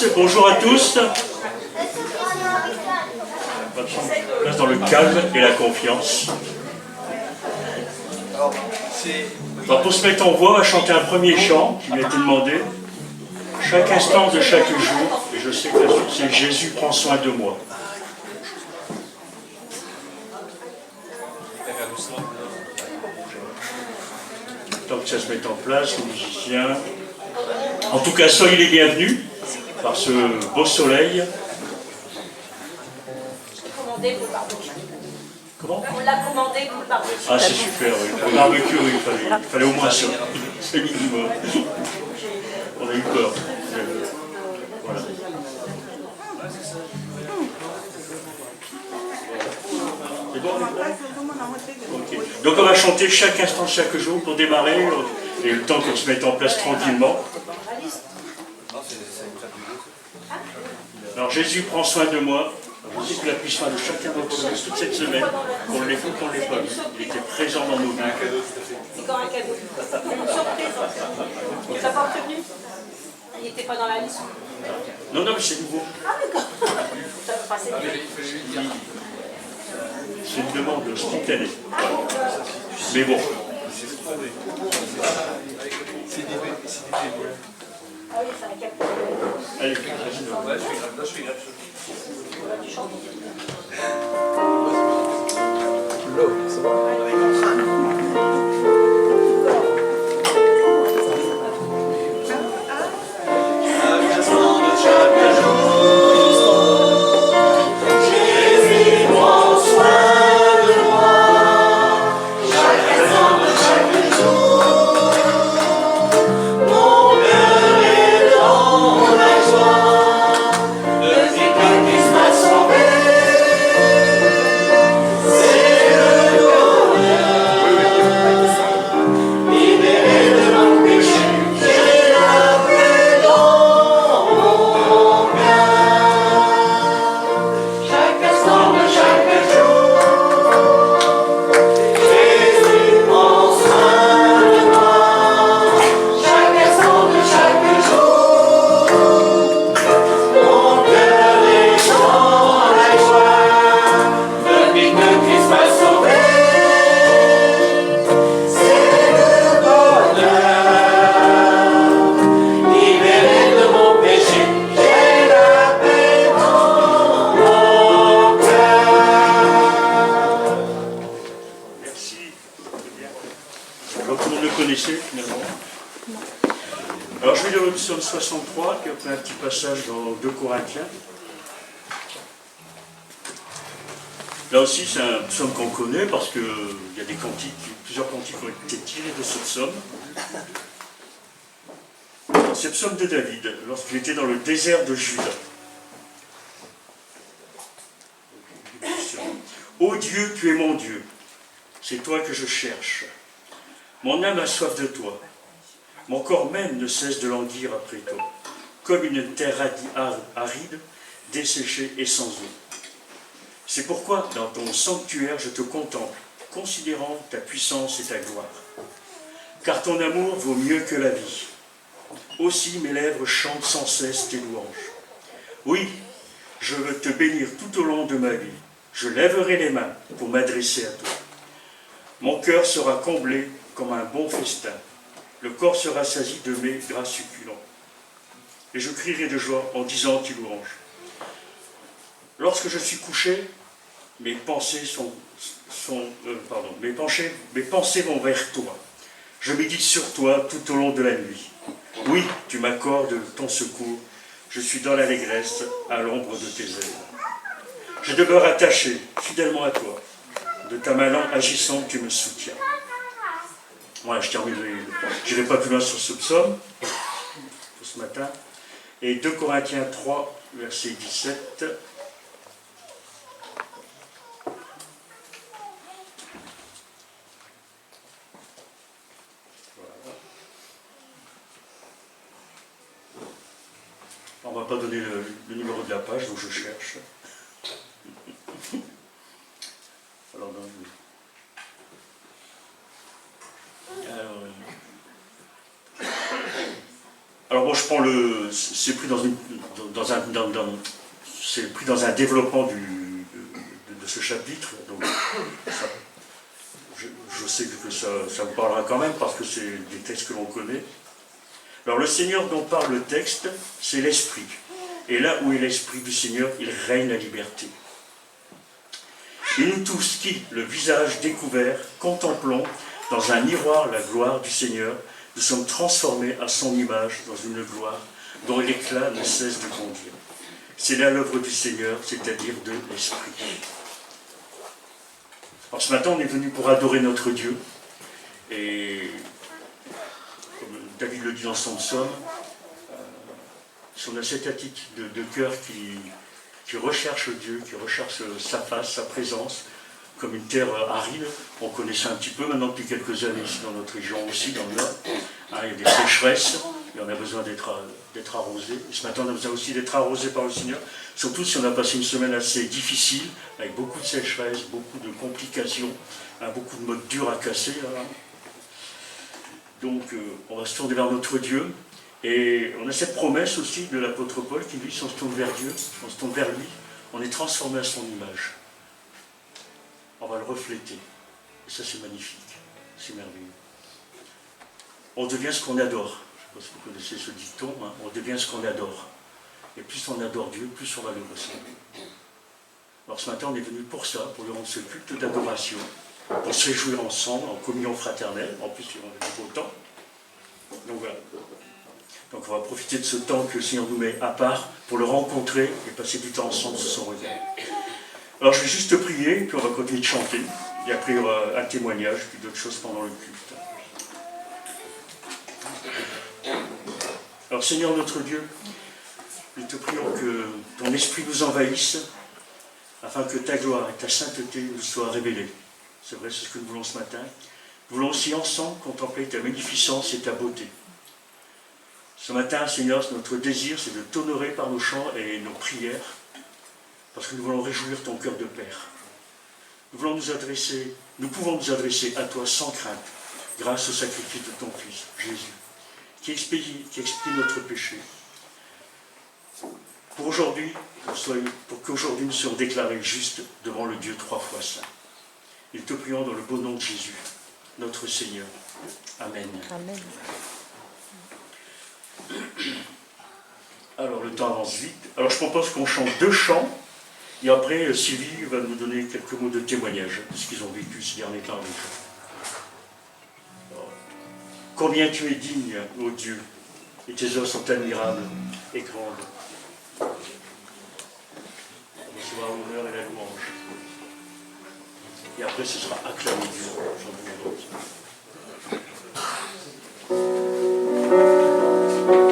place, bonjour à tous. Place dans le calme et la confiance. Alors, pour se mettre en voix, on va chanter un premier chant qui m'a été demandé. Chaque instant de chaque jour, et je sais que la suite c'est Jésus prend soin de moi. Tant que ça se met en place, les musiciens. En tout cas, soyez les bienvenus par ce beau soleil. Comment ? On l'a commandé pour le barbecue. Ah, c'est super, oui. Le barbecue, oui, il fallait au moins ça. C'est minimum. On a eu peur. Voilà. C'est bon, okay. Donc on va chanter chaque instant, chaque jour pour démarrer, et le temps qu'on se mette en place tranquillement. Alors Jésus prend soin de moi. Je dis que la puissance de chacun d'entre nous toute cette semaine, qu'on l'ait vu, qu'on ne l'ait pas vu, il était présent dans nos vies. C'est quand un cadeau. Une surprise. Tu n'as pas prévenu? Il n'était pas dans la liste. Non, non, mais c'est nouveau. Ah d'accord. Ça va passer vite. C'est une demande spontanée. Voilà. Mais bon. Ah oui, c'est un cadeau. Allez, je suis grave. Tu chantes. L'eau, c'est bon. Alors je vais lire le psaume 63, qui est un petit passage dans 2 Corinthiens. Là aussi, c'est un psaume qu'on connaît parce qu'il y a des cantiques, plusieurs cantiques ont été tirés de ce psaume. C'est le psaume de David, lorsqu'il était dans le désert de Juda. Ô Dieu, tu es mon Dieu, c'est toi que je cherche. Mon âme a soif de toi. Mon corps même ne cesse de languir après toi, comme une terre aride, desséchée et sans eau. C'est pourquoi, dans ton sanctuaire, je te contemple, considérant ta puissance et ta gloire. Car ton amour vaut mieux que la vie. Aussi mes lèvres chantent sans cesse tes louanges. Oui, je veux te bénir tout au long de ma vie. Je lèverai les mains pour m'adresser à toi. Mon cœur sera comblé comme un bon festin. Le corps sera sasi de mes gras succulents. Et je crierai de joie en disant tes louanges. Lorsque je suis couché, mes pensées mes pensées vont vers toi. Je médite sur toi tout au long de la nuit. Oui, tu m'accordes ton secours. Je suis dans l'allégresse à l'ombre de tes ailes. Je demeure attaché fidèlement à toi. De ta main agissante, tu me soutiens. Voilà, je terminerai. Je n'irai pas plus loin sur ce psaume pour ce matin. Et 2 Corinthiens 3, verset 17. Voilà. On ne va pas donner le numéro de la page, donc je cherche. Alors, Alors bon, je prends c'est pris c'est pris dans un développement de ce chapitre, donc je sais que ça vous parlera quand même parce que c'est des textes que l'on connaît. Alors le Seigneur dont parle le texte, c'est l'Esprit. Et là où est l'Esprit du Seigneur, il règne la liberté. Et nous tous qui, le visage découvert, contemplons dans un miroir la gloire du Seigneur, nous sommes transformés à son image dans une gloire dont l'éclat ne cesse de grandir. C'est là l'œuvre du Seigneur, c'est-à-dire de l'Esprit. Alors ce matin, on est venu pour adorer notre Dieu. Et comme David le dit dans son psaume, si on a cette attitude de cœur qui recherche Dieu, qui recherche sa face, sa présence, comme une terre aride, on connaît ça un petit peu maintenant depuis quelques années ici dans notre région aussi, dans le Nord. Il y a des sécheresses, et on a besoin d'être arrosé. Et ce matin, on a besoin aussi d'être arrosé par le Seigneur, surtout si on a passé une semaine assez difficile, avec beaucoup de sécheresse, beaucoup de complications, beaucoup de modes durs à casser. Là. Donc, on va se tourner vers notre Dieu. Et on a cette promesse aussi de l'apôtre Paul qui dit, si on se tourne vers Dieu, on se tourne vers lui, on est transformé à son image. On va le refléter. Et ça, c'est magnifique. C'est merveilleux. On devient ce qu'on adore. Je ne sais pas si vous connaissez ce dicton. Hein. On devient ce qu'on adore. Et plus on adore Dieu, plus on va le ressembler. Alors ce matin, on est venu pour ça, pour lui rendre ce culte d'adoration, pour se réjouir ensemble, en communion fraternelle. En plus, il y aura du beau temps. Donc voilà. Donc on va profiter de ce temps que le Seigneur nous met à part pour le rencontrer et passer du temps ensemble sous son regard. Alors je vais juste prier, puis on va continuer de chanter. Et après il y aura un témoignage, puis d'autres choses pendant le culte. Alors Seigneur notre Dieu, nous te prions que ton esprit nous envahisse, afin que ta gloire et ta sainteté nous soient révélées. C'est vrai, c'est ce que nous voulons ce matin. Nous voulons aussi ensemble contempler ta magnificence et ta beauté. Ce matin, Seigneur, notre désir, c'est de t'honorer par nos chants et nos prières, parce que nous voulons réjouir ton cœur de Père. Nous pouvons nous adresser à toi sans crainte, grâce au sacrifice de ton Fils, Jésus, qui expie notre péché. Pour aujourd'hui, pour qu'aujourd'hui nous soyons déclarés justes devant le Dieu trois fois saint. Et te prions dans le beau nom de Jésus, notre Seigneur. Amen. Amen. Alors le temps avance vite. Alors je propose qu'on chante 2 chants. Et après, Sylvie va nous donner quelques mots de témoignage de ce qu'ils ont vécu ces derniers temps. Alors, combien tu es digne, ô Dieu, et tes œuvres sont admirables et grandes. On va recevoir l'honneur et la louange. Et après, ce sera acclamé Dieu. Chant numéro 10. Amen.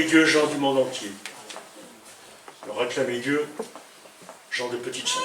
Dieu, gens du monde entier. Alors acclamez Dieu, gens de petites saintes.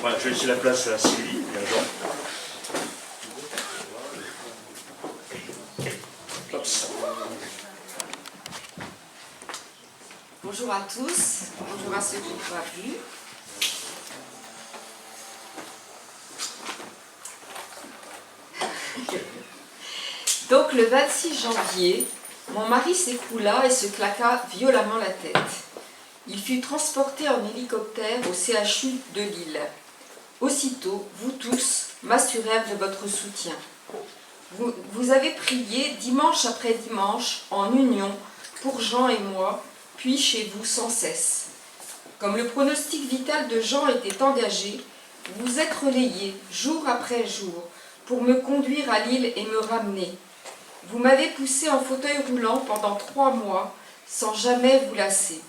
Voilà, je vais laisser la place à Sylvie et à Jean. Bonjour à tous, bonjour à ceux qui n'ont pas vu. Donc le 26 janvier, mon mari s'écroula et se claqua violemment la tête. Il fut transporté en hélicoptère au CHU de Lille. Aussitôt, vous tous m'assurèrent de votre soutien. Vous avez prié dimanche après dimanche en union pour Jean et moi, puis chez vous sans cesse. Comme le pronostic vital de Jean était engagé, vous vous êtes relayés jour après jour pour me conduire à Lille et me ramener. Vous m'avez poussé en fauteuil roulant pendant 3 mois sans jamais vous lasser.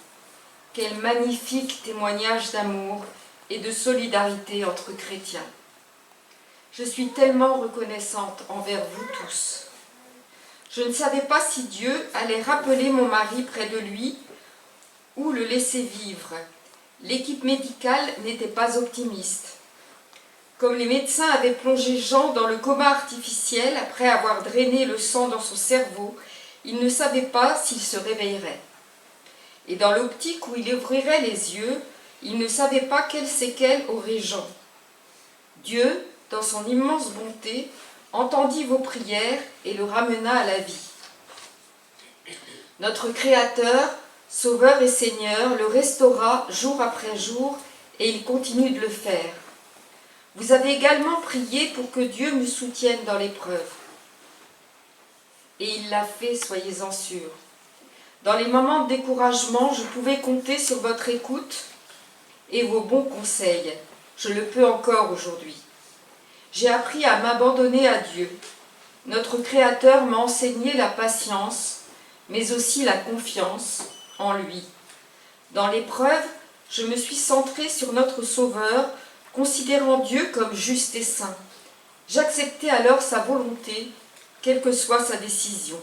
Quel magnifique témoignage d'amour et de solidarité entre chrétiens. Je suis tellement reconnaissante envers vous tous. Je ne savais pas si Dieu allait rappeler mon mari près de lui ou le laisser vivre. L'équipe médicale n'était pas optimiste. Comme les médecins avaient plongé Jean dans le coma artificiel après avoir drainé le sang dans son cerveau, ils ne savaient pas s'il se réveillerait. Et dans l'optique où il ouvrirait les yeux, ils ne savaient pas quelles séquelles aurait Jean. Dieu, dans son immense bonté, entendit vos prières et le ramena à la vie. Notre Créateur, Sauveur et Seigneur, le restaura jour après jour et il continue de le faire. Vous avez également prié pour que Dieu me soutienne dans l'épreuve. Et il l'a fait, soyez-en sûrs. Dans les moments de découragement, je pouvais compter sur votre écoute et vos bons conseils. Je le peux encore aujourd'hui. J'ai appris à m'abandonner à Dieu. Notre Créateur m'a enseigné la patience, mais aussi la confiance en lui. Dans l'épreuve, je me suis centrée sur notre Sauveur, considérant Dieu comme juste et saint. J'acceptais alors sa volonté, quelle que soit sa décision.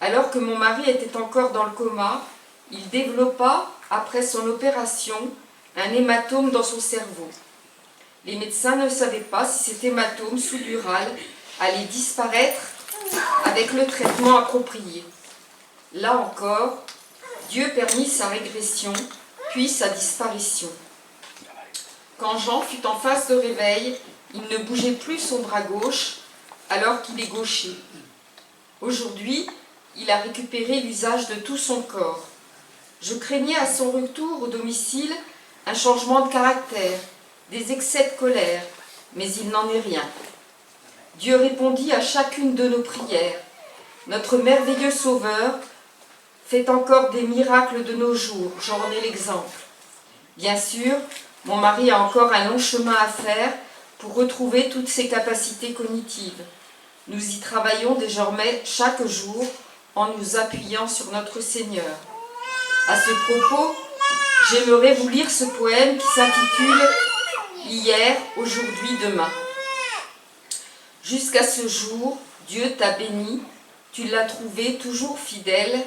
Alors que mon mari était encore dans le coma, il développa, après son opération, un hématome dans son cerveau. Les médecins ne savaient pas si cet hématome sous-dural allait disparaître avec le traitement approprié. Là encore, Dieu permit sa régression, puis sa disparition. Quand Jean fut en phase de réveil, il ne bougeait plus son bras gauche alors qu'il est gaucher. Aujourd'hui, il a récupéré l'usage de tout son corps. Je craignais à son retour au domicile un changement de caractère, des excès de colère, mais il n'en est rien. Dieu répondit à chacune de nos prières. Notre merveilleux Sauveur fait encore des miracles de nos jours, j'en ai l'exemple. Bien sûr, mon mari a encore un long chemin à faire pour retrouver toutes ses capacités cognitives. Nous y travaillons désormais chaque jour en nous appuyant sur notre Seigneur. À ce propos, j'aimerais vous lire ce poème qui s'intitule « Hier, aujourd'hui, demain ». Jusqu'à ce jour, Dieu t'a béni, tu l'as trouvé toujours fidèle.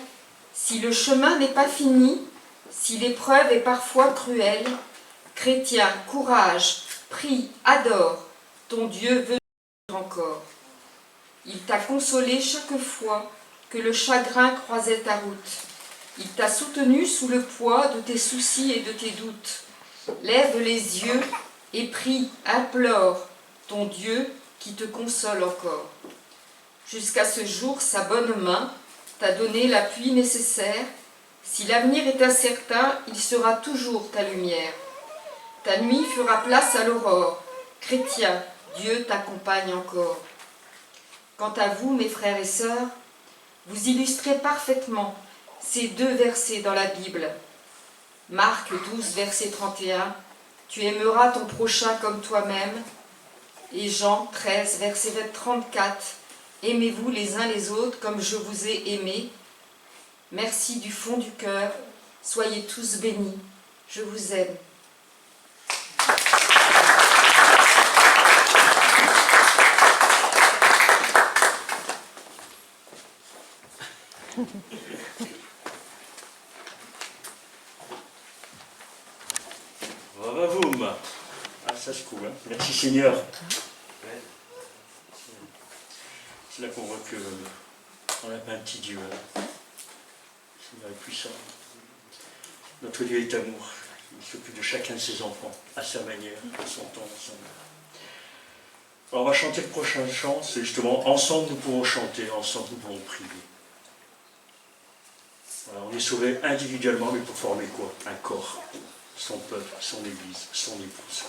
Si le chemin n'est pas fini, si l'épreuve est parfois cruelle, chrétien, courage, prie, adore, ton Dieu veut encore. Il t'a consolé chaque fois que le chagrin croisait ta route. Il t'a soutenu sous le poids de tes soucis et de tes doutes. Lève les yeux et prie, implore ton Dieu qui te console encore. Jusqu'à ce jour, sa bonne main t'a donné l'appui nécessaire. Si l'avenir est incertain, il sera toujours ta lumière. Ta nuit fera place à l'aurore. Chrétien, Dieu t'accompagne encore. Quant à vous, mes frères et sœurs, vous illustrez parfaitement ces deux versets dans la Bible. Marc 12, verset 31, « Tu aimeras ton prochain comme toi-même » et Jean 13, verset 34, « Aimez-vous les uns les autres comme je vous ai aimés. » Merci du fond du cœur, soyez tous bénis, je vous aime. Bravo, ah, ça se coule, hein. Merci Seigneur. C'est là qu'on voit qu'on n'a pas un petit Dieu. Seigneur est puissant. Notre Dieu est amour. Il s'occupe de chacun de ses enfants, à sa manière, à son temps, à son heure. Alors on va chanter le prochain chant, c'est justement « Ensemble nous pouvons chanter, ensemble nous pouvons prier ». Voilà, on est sauvés individuellement, mais pour former quoi? Un corps, son peuple, son église, son épouse.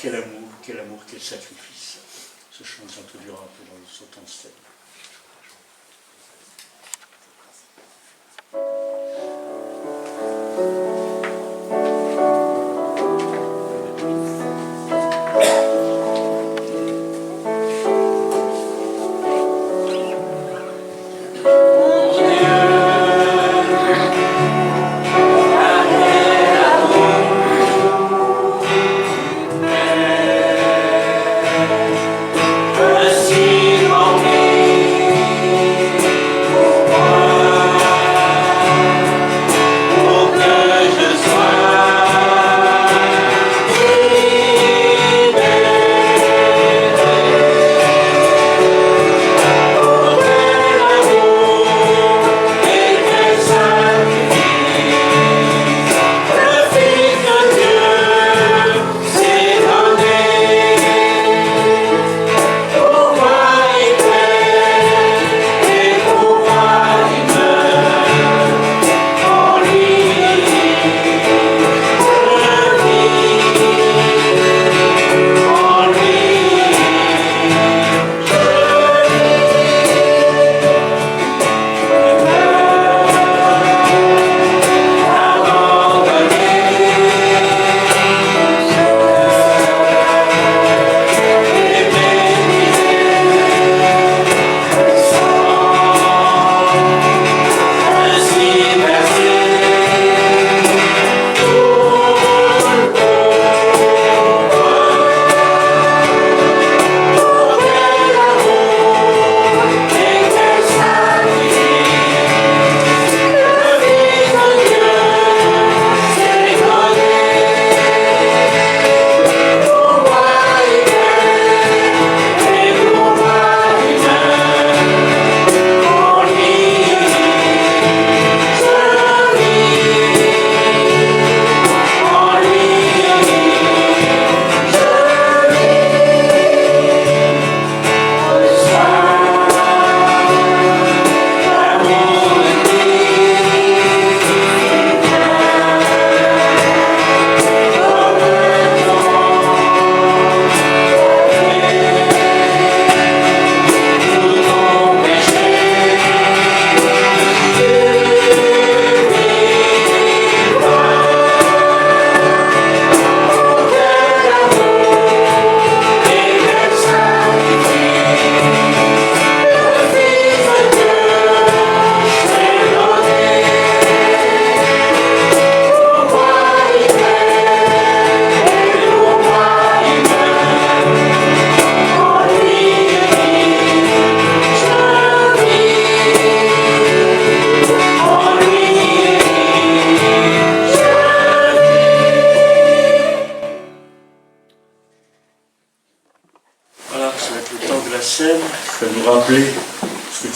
Quel amour, quel sacrifice. Ce chant nous introduira un peu dans ce temps de scène.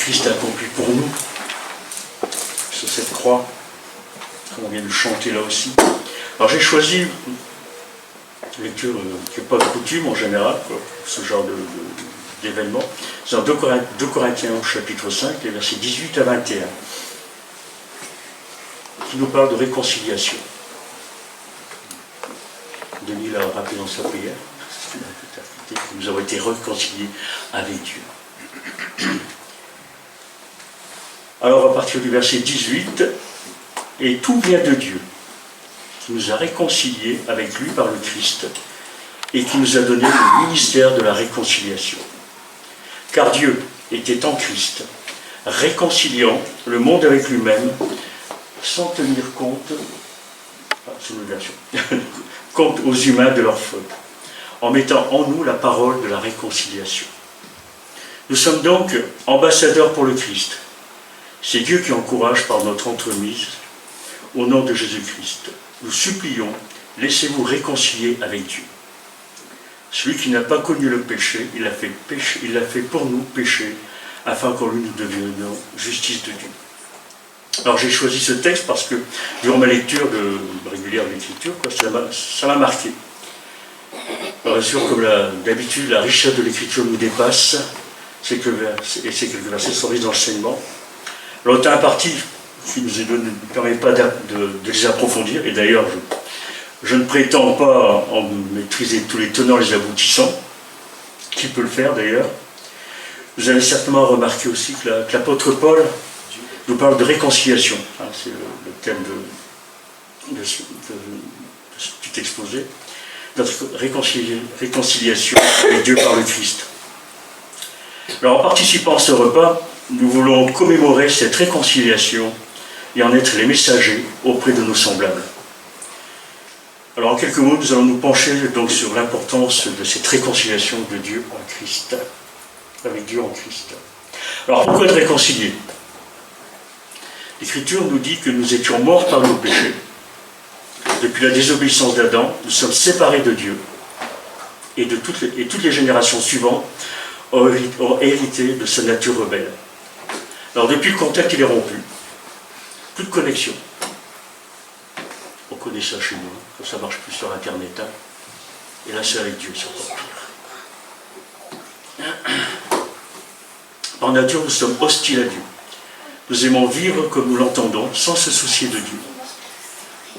Christ a accompli pour nous sur cette croix, comme on vient de chanter là aussi. Alors j'ai choisi une lecture qui n'est pas de coutume en général, quoi, ce genre d'événement. C'est dans 2 Corinthiens au chapitre 5, les versets 18 à 21, qui nous parle de réconciliation. Denis l'a rappelé dans sa prière, que nous avons été réconciliés avec Dieu. Alors à partir du verset 18, et tout vient de Dieu, qui nous a réconciliés avec lui par le Christ, et qui nous a donné le ministère de la réconciliation. Car Dieu était en Christ, réconciliant le monde avec lui-même, sans tenir compte, c'est une version, compte aux humains de leurs fautes, en mettant en nous la parole de la réconciliation. Nous sommes donc ambassadeurs pour le Christ. C'est Dieu qui encourage par notre entremise, au nom de Jésus-Christ. Nous supplions, laissez-vous réconcilier avec Dieu. Celui qui n'a pas connu le péché, il l'a fait pour nous pécher, afin qu'en lui nous devenions justice de Dieu. Alors j'ai choisi ce texte parce que, durant ma lecture régulière de l'écriture, ça m'a marqué. Alors bien sûr, comme d'habitude, la richesse de l'écriture nous dépasse, et ces quelques versets sont riches d'enseignements. Alors le temps imparti qui nous est donné ne nous permet pas de les approfondir, et d'ailleurs je ne prétends pas en maîtriser tous les tenants et les aboutissants. Qui peut le faire d'ailleurs? Vous avez certainement remarqué aussi que l'apôtre Paul nous parle de réconciliation. C'est le thème de ce petit exposé. Notre réconciliation avec Dieu par le Christ. Alors en participant à ce repas, nous voulons commémorer cette réconciliation et en être les messagers auprès de nos semblables. Alors en quelques mots, nous allons nous pencher donc sur l'importance de cette réconciliation de Dieu en Christ, avec Dieu en Christ. Alors pourquoi être réconciliés? L'Écriture nous dit que nous étions morts par nos péchés. Depuis la désobéissance d'Adam, nous sommes séparés de Dieu et toutes les générations suivantes ont hérité de sa nature rebelle. Alors depuis le contact il est rompu, plus de connexion. On connaît ça chez nous, quand ça ne marche plus sur Internet. Et là c'est avec Dieu, c'est encore pire. Par nature nous sommes hostiles à Dieu. Nous aimons vivre comme nous l'entendons, sans se soucier de Dieu.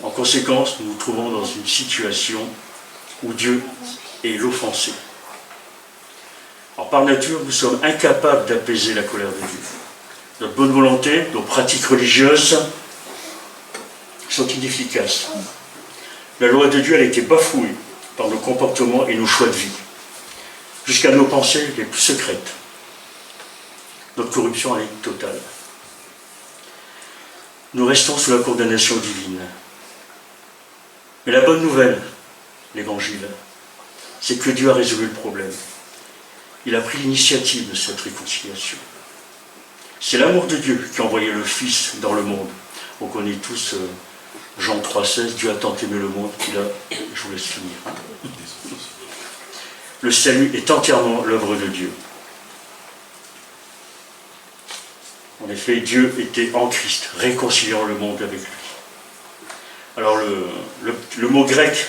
En conséquence, nous nous trouvons dans une situation où Dieu est l'offensé. Alors, par nature, nous sommes incapables d'apaiser la colère de Dieu. Notre bonne volonté, nos pratiques religieuses sont inefficaces. La loi de Dieu a été bafouée par nos comportements et nos choix de vie, jusqu'à nos pensées les plus secrètes. Notre corruption est totale. Nous restons sous la condamnation divine. Mais la bonne nouvelle, l'Évangile, c'est que Dieu a résolu le problème. Il a pris l'initiative de cette réconciliation. C'est l'amour de Dieu qui a envoyé le Fils dans le monde. On connaît tous Jean 3,16, Dieu a tant aimé le monde qu'il a... Je vous laisse finir. Le salut est entièrement l'œuvre de Dieu. En effet, Dieu était en Christ, réconciliant le monde avec lui. Alors le mot grec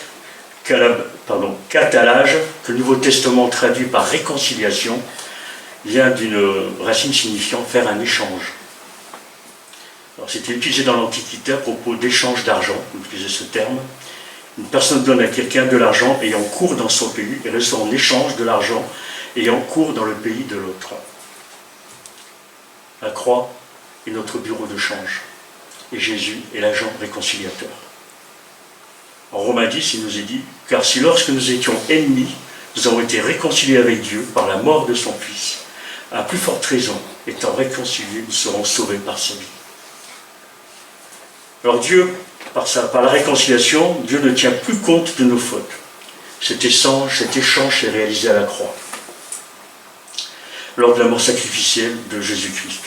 katalage, que le Nouveau Testament traduit par réconciliation, vient d'une racine signifiant faire un échange. Alors c'était utilisé dans l'Antiquité à propos d'échange d'argent, on utilisait ce terme. Une personne donne à quelqu'un de l'argent ayant cours dans son pays et reçoit en échange de l'argent ayant cours dans le pays de l'autre. La croix est notre bureau de change et Jésus est l'agent réconciliateur. En Romains 10, il nous est dit « Car si lorsque nous étions ennemis, nous avons été réconciliés avec Dieu par la mort de son Fils, à plus forte raison, étant réconciliés, nous serons sauvés par sa vie. » Alors Dieu, par la réconciliation, Dieu ne tient plus compte de nos fautes. Cet échange est réalisé à la croix, lors de la mort sacrificielle de Jésus-Christ.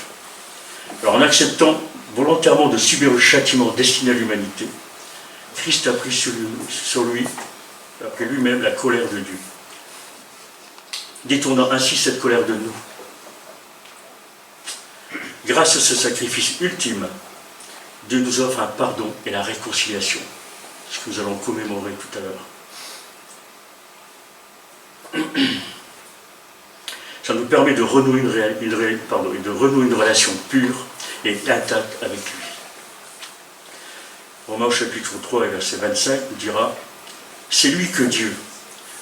Alors en acceptant volontairement de subir le châtiment destiné à l'humanité, Christ a pris sur lui, après lui-même, la colère de Dieu, détournant ainsi cette colère de nous. Grâce à ce sacrifice ultime, Dieu nous offre un pardon et la réconciliation, ce que nous allons commémorer tout à l'heure. Ça nous permet de renouer une relation pure et intacte avec lui. Romains au chapitre 3 et verset 25 nous dira « C'est lui que Dieu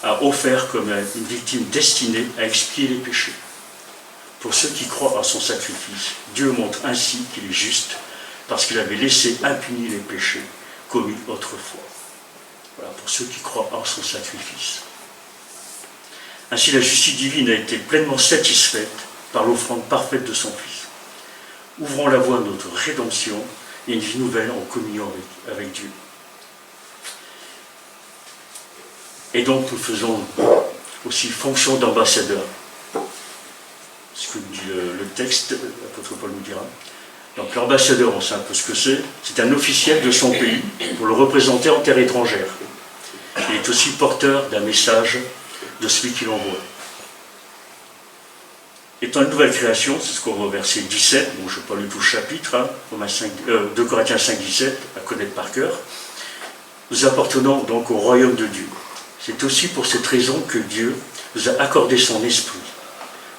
a offert comme une victime destinée à expier les péchés. Pour ceux qui croient à son sacrifice, Dieu montre ainsi qu'il est juste, parce qu'il avait laissé impunis les péchés commis autrefois. » Voilà, pour ceux qui croient en son sacrifice. Ainsi, la justice divine a été pleinement satisfaite par l'offrande parfaite de son Fils, ouvrant la voie à notre rédemption et une vie nouvelle en communion avec Dieu. Et donc, nous faisons aussi fonction d'ambassadeur. Ce que dit le texte, l'apôtre Paul nous dira. Donc, l'ambassadeur, on sait un peu ce que c'est. C'est un officiel de son pays pour le représenter en terre étrangère. Il est aussi porteur d'un message de celui qui l'envoie. Étant une nouvelle création, c'est ce qu'on voit au verset 17, bon, je ne vais pas lu tout le chapitre, hein, 2 Corinthiens 5, 17, à connaître par cœur, nous appartenons donc au royaume de Dieu. C'est aussi pour cette raison que Dieu nous a accordé son esprit,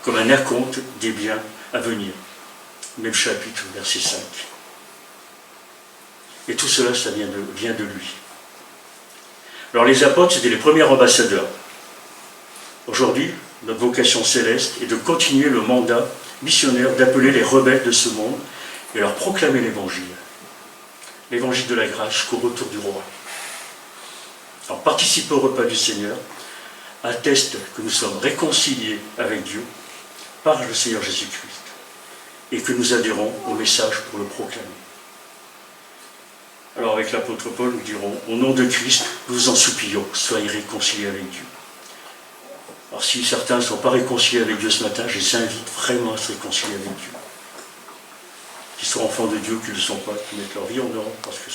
comme un acompte des biens à venir. Même chapitre, verset 5. Et tout cela, ça vient de lui. Alors les apôtres, c'était les premiers ambassadeurs. Aujourd'hui, notre vocation céleste est de continuer le mandat missionnaire d'appeler les rebelles de ce monde et leur proclamer l'évangile. L'évangile de la grâce jusqu'au retour du roi. Alors, participer au repas du Seigneur atteste que nous sommes réconciliés avec Dieu par le Seigneur Jésus-Christ et que nous adhérons au message pour le proclamer. Alors avec l'apôtre Paul, nous dirons, au nom de Christ, nous vous en supplions, soyez réconciliés avec Dieu. Alors si certains ne sont pas réconciliés avec Dieu ce matin, je les invite vraiment à se réconcilier avec Dieu. Qu'ils soient enfants de Dieu, qu'ils ne le sont pas, qu'ils mettent leur vie en ordre, parce que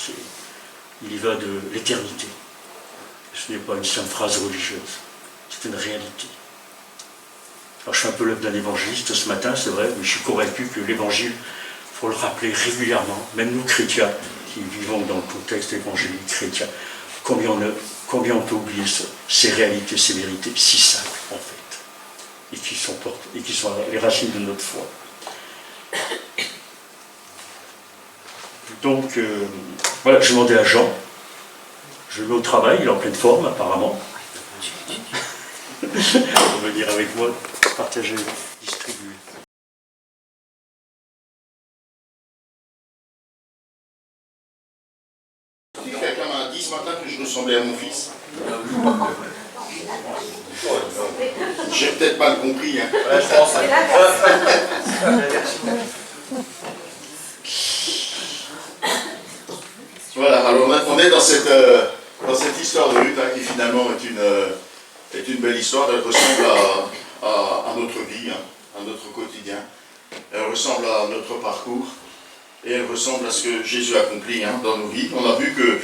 il y va de l'éternité. Ce n'est pas une simple phrase religieuse, c'est une réalité. Alors je suis un peu l'œuvre d'un évangéliste ce matin, c'est vrai, mais je suis convaincu que l'évangile, il faut le rappeler régulièrement, même nous chrétiens, qui vivons dans le contexte évangélique chrétien, combien on peut oublier ces réalités, ces vérités si simples en fait, et qui sont les racines de notre foi. Donc, voilà, je demandais à Jean, je le mets au travail, il est en pleine forme apparemment. Il va venir avec moi, partager, distribuer. Quelqu'un m'a dit ce matin que je ressemblais à mon fils. J'ai peut-être mal compris. Hein. Ouais, je pense. Voilà, alors on est dans cette histoire de Ruth hein, qui finalement est une belle histoire. Elle ressemble à notre vie, hein, à notre quotidien. Elle ressemble à notre parcours. Et elle ressemble à ce que Jésus accomplit hein, dans nos vies. On a vu que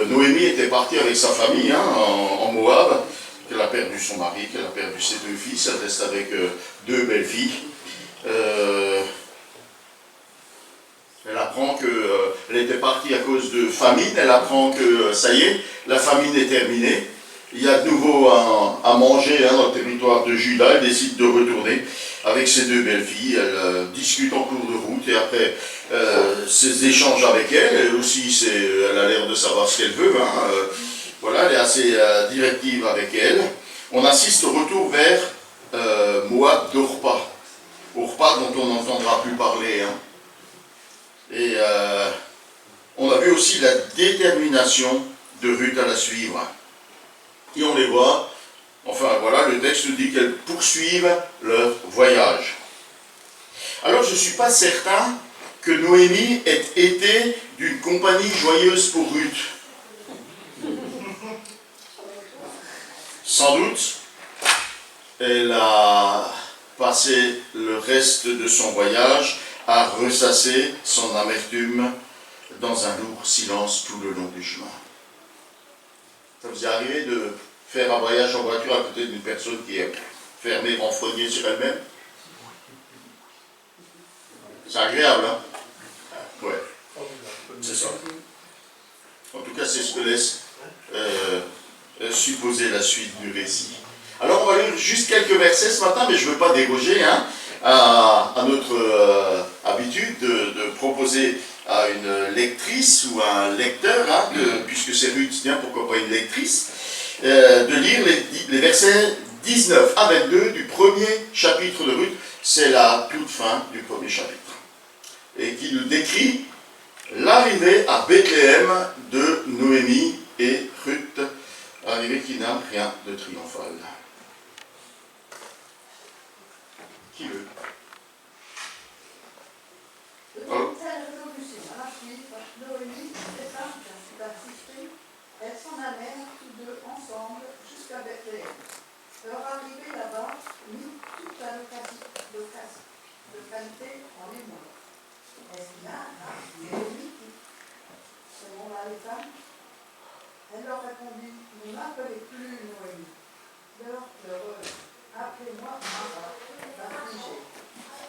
Noémie était partie avec sa famille hein, en Moab, qu'elle a perdu son mari, qu'elle a perdu ses 2 fils, elle reste avec 2 belles filles. Elle apprend qu'elle était partie à cause de famine, elle apprend que ça y est, la famine est terminée. Il y a de nouveau à manger hein, dans le territoire de Juda, elle décide de retourner avec ses 2 belles filles, elle discute en cours de route et après ses échanges avec elle aussi elle a l'air de savoir ce qu'elle veut, hein, voilà, elle est assez directive avec elle. On assiste au retour vers Moab d'Orpa, Orpa dont on n'entendra plus parler. Hein. Et on a vu aussi la détermination de Ruth à la suivre. Et on les voit, enfin voilà, le texte nous dit qu'elles poursuivent leur voyage. Alors je ne suis pas certain que Noémie ait été d'une compagnie joyeuse pour Ruth. Sans doute, elle a passé le reste de son voyage à ressasser son amertume dans un lourd silence tout le long du chemin. Ça vous est arrivé de faire un voyage en voiture à côté d'une personne qui est fermée, renfrognée sur elle-même? C'est agréable, hein? Ouais, c'est ça. En tout cas, c'est ce que laisse supposer la suite du récit. Alors, on va lire juste quelques versets ce matin, mais je ne veux pas déroger hein, à notre habitude de proposer à une lectrice ou à un lecteur, hein, puisque c'est Ruth, tiens, pourquoi pas une lectrice, de lire les versets 19 à 22 du premier chapitre de Ruth. C'est la toute fin du premier chapitre. Et qui nous décrit l'arrivée à Bethléem de Noémie et Ruth, arrivée qui n'a rien de triomphal. Qui veut? Une telle révolution rapide, Noémie et sa fille d'assister, elles s'en allèrent tous deux ensemble jusqu'à Bethléem. Leur arrivée là-bas mit toute la localité en émoi. Est-ce bien là, Noémie dit, selon-là les femmes? Elle leur répondit, ne m'appelez plus Noémie, leur heureuse, appelez-moi Mara, l'affligée,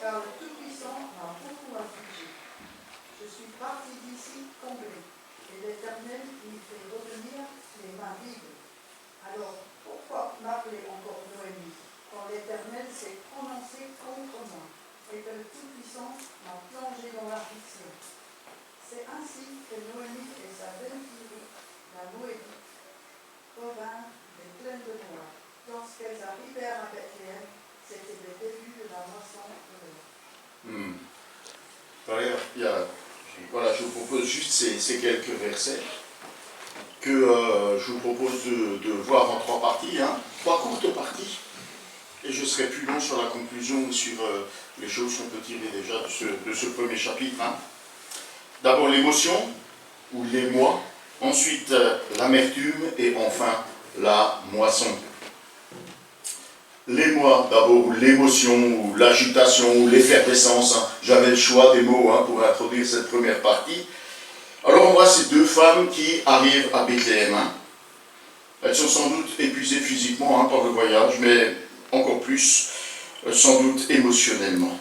car le Tout-Puissant m'a beaucoup affligée. Je suis partie d'ici comblée, et l'Éternel m'y fait revenir les mains vides. Alors, pourquoi m'appeler encore Noémie, quand l'Éternel s'est prononcé contre moi, et que le Tout-Puissant m'a plongé dans l'affliction? C'est ainsi que Noémie et sa belle-fille, la Moabite, revinrent des plaines de Moab. Lorsqu'elles arrivèrent à Bethléem, c'était le début de la moisson de l'eau. Voilà, je vous propose juste ces quelques versets que je vous propose de voir en trois parties, hein, trois courtes parties, et je serai plus long sur la conclusion, sur les choses qu'on peut tirer déjà de ce premier chapitre. Hein. D'abord l'émotion, ou l'émoi, ensuite l'amertume, et enfin la moisson. L'émoi d'abord, ou l'émotion, ou l'agitation, ou l'effervescence. Hein. J'avais le choix des mots hein, pour introduire cette première partie. Alors on voit ces deux femmes qui arrivent à Bethléem. Hein. Elles sont sans doute épuisées physiquement hein, par le voyage, mais encore plus, sans doute émotionnellement.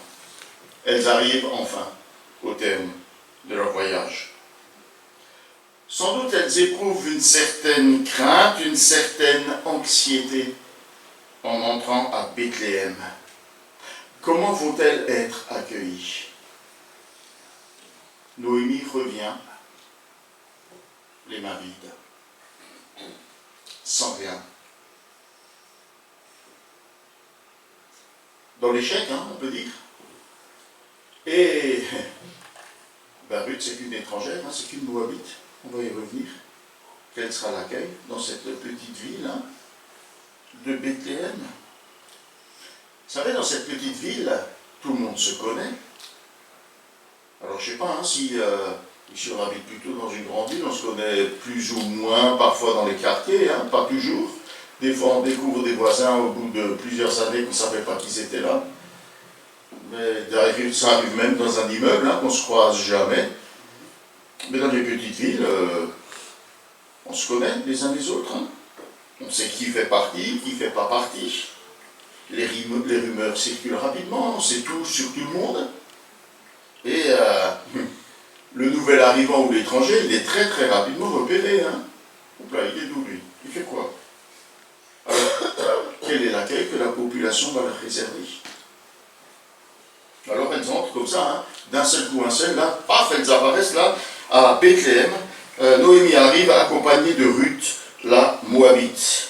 Elles arrivent enfin au terme de leur voyage. Sans doute elles éprouvent une certaine crainte, une certaine anxiété en entrant à Bethléem. Comment vont-elles être accueillies? Noémie revient, les mains vides, sans rien. Dans l'échec, hein, on peut dire. Et Ruth, c'est qu'une étrangère, hein, c'est qu'une Moabite. On va y revenir. Quel sera l'accueil dans cette petite ville hein, de Bethléem? Vous savez, dans cette petite ville, tout le monde se connaît. Alors, je ne sais pas hein, si ici on habite plutôt dans une grande ville, on se connaît plus ou moins, parfois dans les quartiers, hein, pas toujours. Des fois, on découvre des voisins au bout de plusieurs années qu'on ne savait pas qu'ils étaient là. Mais ça arrive même dans un immeuble, hein, qu'on ne se croise jamais. Mais dans les petites villes, on se connaît les uns les autres. Hein. On sait qui fait partie, qui ne fait pas partie. Les rumeurs circulent rapidement, on sait tout sur tout le monde. Et le nouvel arrivant ou l'étranger, il est très très rapidement repéré. Hein. Là, il est d'où lui? Il fait quoi? Alors, quel est l'accueil que la population va leur réserver? Alors elles entrent comme ça, hein, d'un seul coup, là, paf, elles apparaissent là, à Bethléem. Noémie arrive accompagnée de Ruth, la Moabite.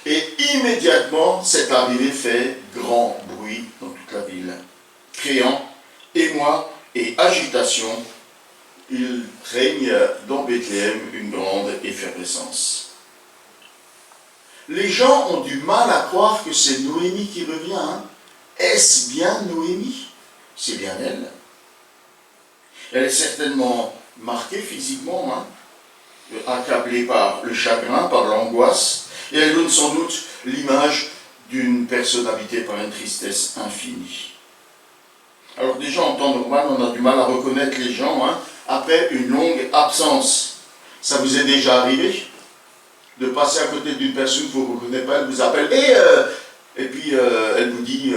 Et immédiatement, cette arrivée fait grand bruit dans toute la ville, créant émoi et agitation. Il règne dans Bethléem une grande effervescence. Les gens ont du mal à croire que c'est Noémie qui revient. Hein. Est-ce bien Noémie? C'est bien elle. Elle est certainement marquée physiquement, hein, accablée par le chagrin, par l'angoisse, et elle donne sans doute l'image d'une personne habitée par une tristesse infinie. Alors déjà en temps normal, on a du mal à reconnaître les gens hein, après une longue absence. Ça vous est déjà arrivé de passer à côté d'une personne que vous ne reconnaissez pas, elle vous appelle et puis elle vous dit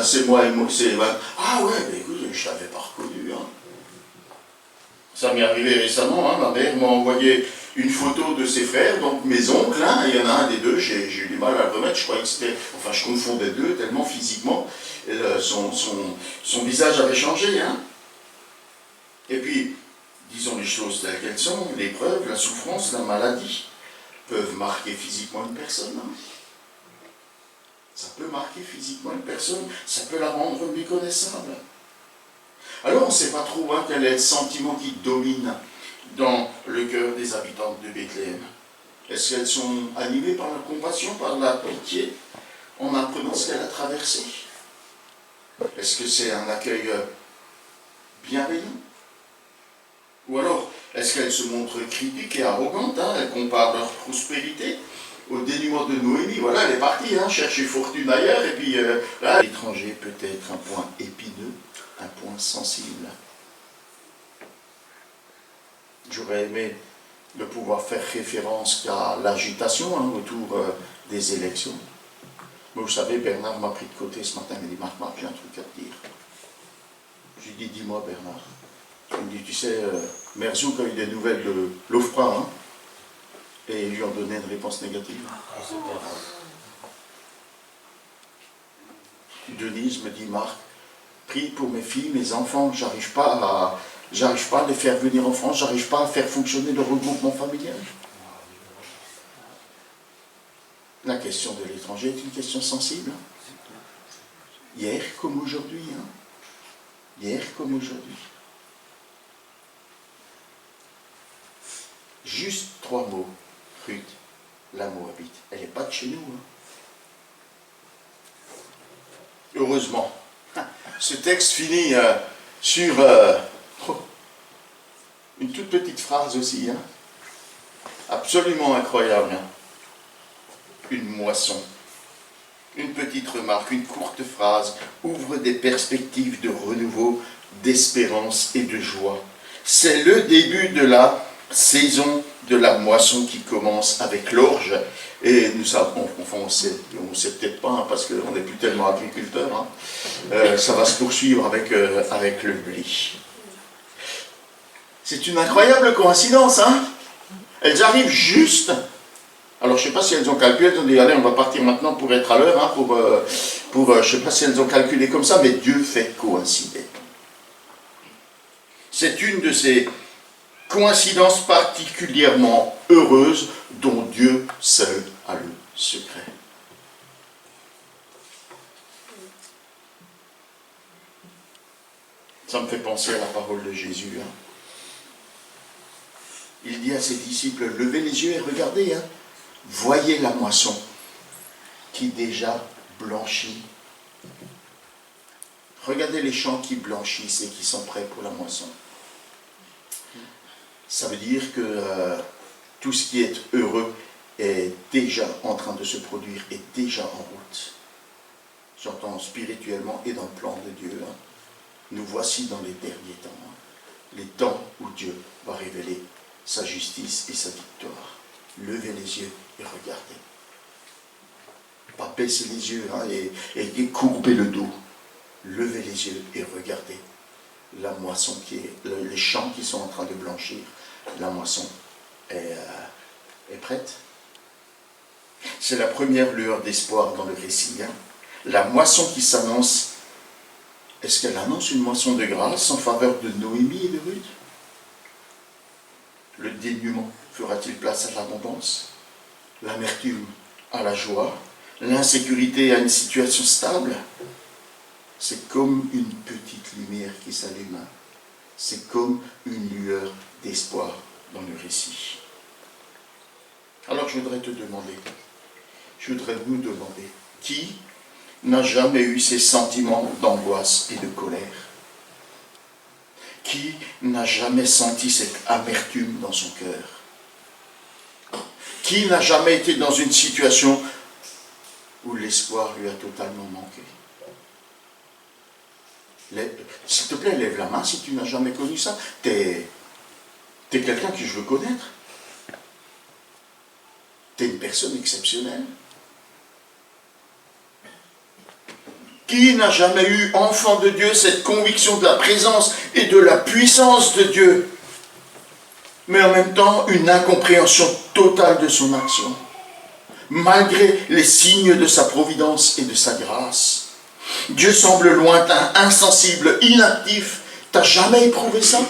c'est moi et moi, c'est ah ouais, mais écoute, je ne t'avais pas reconnu, hein. Ça m'est arrivé récemment, hein, ma mère m'a envoyé une photo de ses frères, donc mes oncles, hein, il y en a un des deux, j'ai eu du mal à le remettre, je croyais que c'était, enfin je confondais deux, tellement physiquement, son visage avait changé. Hein. Et puis, disons les choses telles qu'elles sont, l'épreuve, la souffrance, la maladie peuvent marquer physiquement une personne. Hein. Ça peut marquer physiquement une personne, ça peut la rendre méconnaissable. Alors on ne sait pas trop hein, quel est le sentiment qui domine dans le cœur des habitants de Bethléem. Est-ce qu'elles sont animées par la compassion, par la pitié, en apprenant ce qu'elle a traversé? Est-ce que c'est un accueil bienveillant? Ou alors, est-ce qu'elles se montrent critiques et arrogantes, hein? Elles comparent leur prospérité au dénuement de Noémie. Voilà, elle est partie, hein, chercher fortune ailleurs, et puis là, l'étranger peut être un point épineux, un point sensible. J'aurais aimé ne pouvoir faire référence qu'à l'agitation hein, autour des élections. Mais vous savez, Bernard m'a pris de côté ce matin, il m'a dit, Marc, j'ai un truc à te dire. J'ai dit, dis-moi Bernard. Il me dit, tu sais, Merzouk a eu des nouvelles de l'OFPRA, hein, et ils lui ont donné une réponse négative. Denise me dit, Marc, prie pour mes filles, mes enfants, j'arrive pas à les faire venir en France, j'arrive pas à faire fonctionner le regroupement familial. La question de l'étranger est une question sensible. Hier comme aujourd'hui. Hein. Hier comme aujourd'hui. Juste 3 mots. Ruth, la Moabite. Elle n'est pas de chez nous. Hein. Heureusement. Ce texte finit sur une toute petite phrase aussi. Hein. Absolument incroyable. Hein. Une moisson. Une petite remarque, une courte phrase ouvre des perspectives de renouveau, d'espérance et de joie. C'est le début de la saison de la moisson qui commence avec l'orge. Et nous savons, enfin on sait peut-être pas, hein, parce qu'on n'est plus tellement agriculteurs, hein. Ça va se poursuivre avec le blé. C'est une incroyable coïncidence, hein. Elles arrivent juste. Alors je ne sais pas si elles ont calculé, elles ont dit allez on va partir maintenant pour être à l'heure, hein, je ne sais pas si elles ont calculé comme ça, mais Dieu fait coïncider. C'est une de ces coïncidences particulièrement heureuses dont Dieu seul a le secret. Ça me fait penser à la parole de Jésus. Hein. Il dit à ses disciples, levez les yeux et regardez, hein. Voyez la moisson qui déjà blanchit. Regardez les champs qui blanchissent et qui sont prêts pour la moisson. Ça veut dire que tout ce qui est heureux est déjà en train de se produire, est déjà en route. J'entends spirituellement et dans le plan de Dieu. Hein. Nous voici dans les derniers temps. Hein. Les temps où Dieu va révéler sa justice et sa victoire. Levez les yeux et regardez. Pas baisser les yeux hein, et courber le dos. Levez les yeux et regardez. La moisson les champs qui sont en train de blanchir. La moisson est prête. C'est la première lueur d'espoir dans le récit. Hein. La moisson qui s'annonce. Est-ce qu'elle annonce une moisson de grâce en faveur de Noémie et de Ruth? Le dénuement fera-t-il place à l'abondance? L'amertume à la joie? L'insécurité à une situation stable? C'est comme une petite lumière qui s'allume. C'est comme une lueur d'espoir dans le récit. Alors je voudrais vous demander, qui n'a jamais eu ces sentiments d'angoisse et de colère? Qui n'a jamais senti cette amertume dans son cœur? Qui n'a jamais été dans une situation où l'espoir lui a totalement manqué? S'il te plaît, lève la main si tu n'as jamais connu ça. T'es quelqu'un que je veux connaître. T'es une personne exceptionnelle. Qui n'a jamais eu, enfant de Dieu, cette conviction de la présence et de la puissance de Dieu? mais en même temps une incompréhension totale de son action, malgré les signes de sa providence et de sa grâce. Dieu semble lointain, insensible, inactif. T'as jamais éprouvé ça?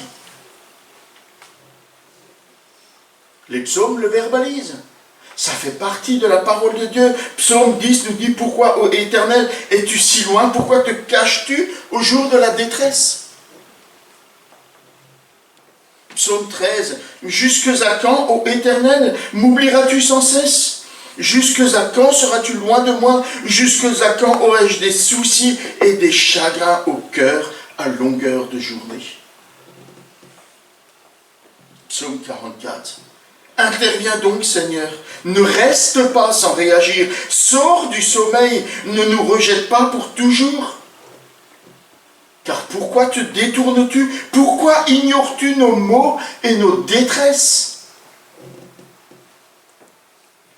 Les psaumes le verbalisent. Ça fait partie de la parole de Dieu. Psaume 10 nous dit: pourquoi, ô Éternel, es-tu si loin? Pourquoi te caches-tu au jour de la détresse? Psaume 13, jusque à quand, ô Éternel, m'oublieras-tu sans cesse? Jusque à quand seras-tu loin de moi? Jusque à quand aurai-je des soucis et des chagrins au cœur à longueur de journée? Psaume 44. Interviens donc, Seigneur, ne reste pas sans réagir, sors du sommeil, ne nous rejette pas pour toujours. Car pourquoi te détournes-tu? Pourquoi ignores-tu nos maux et nos détresses?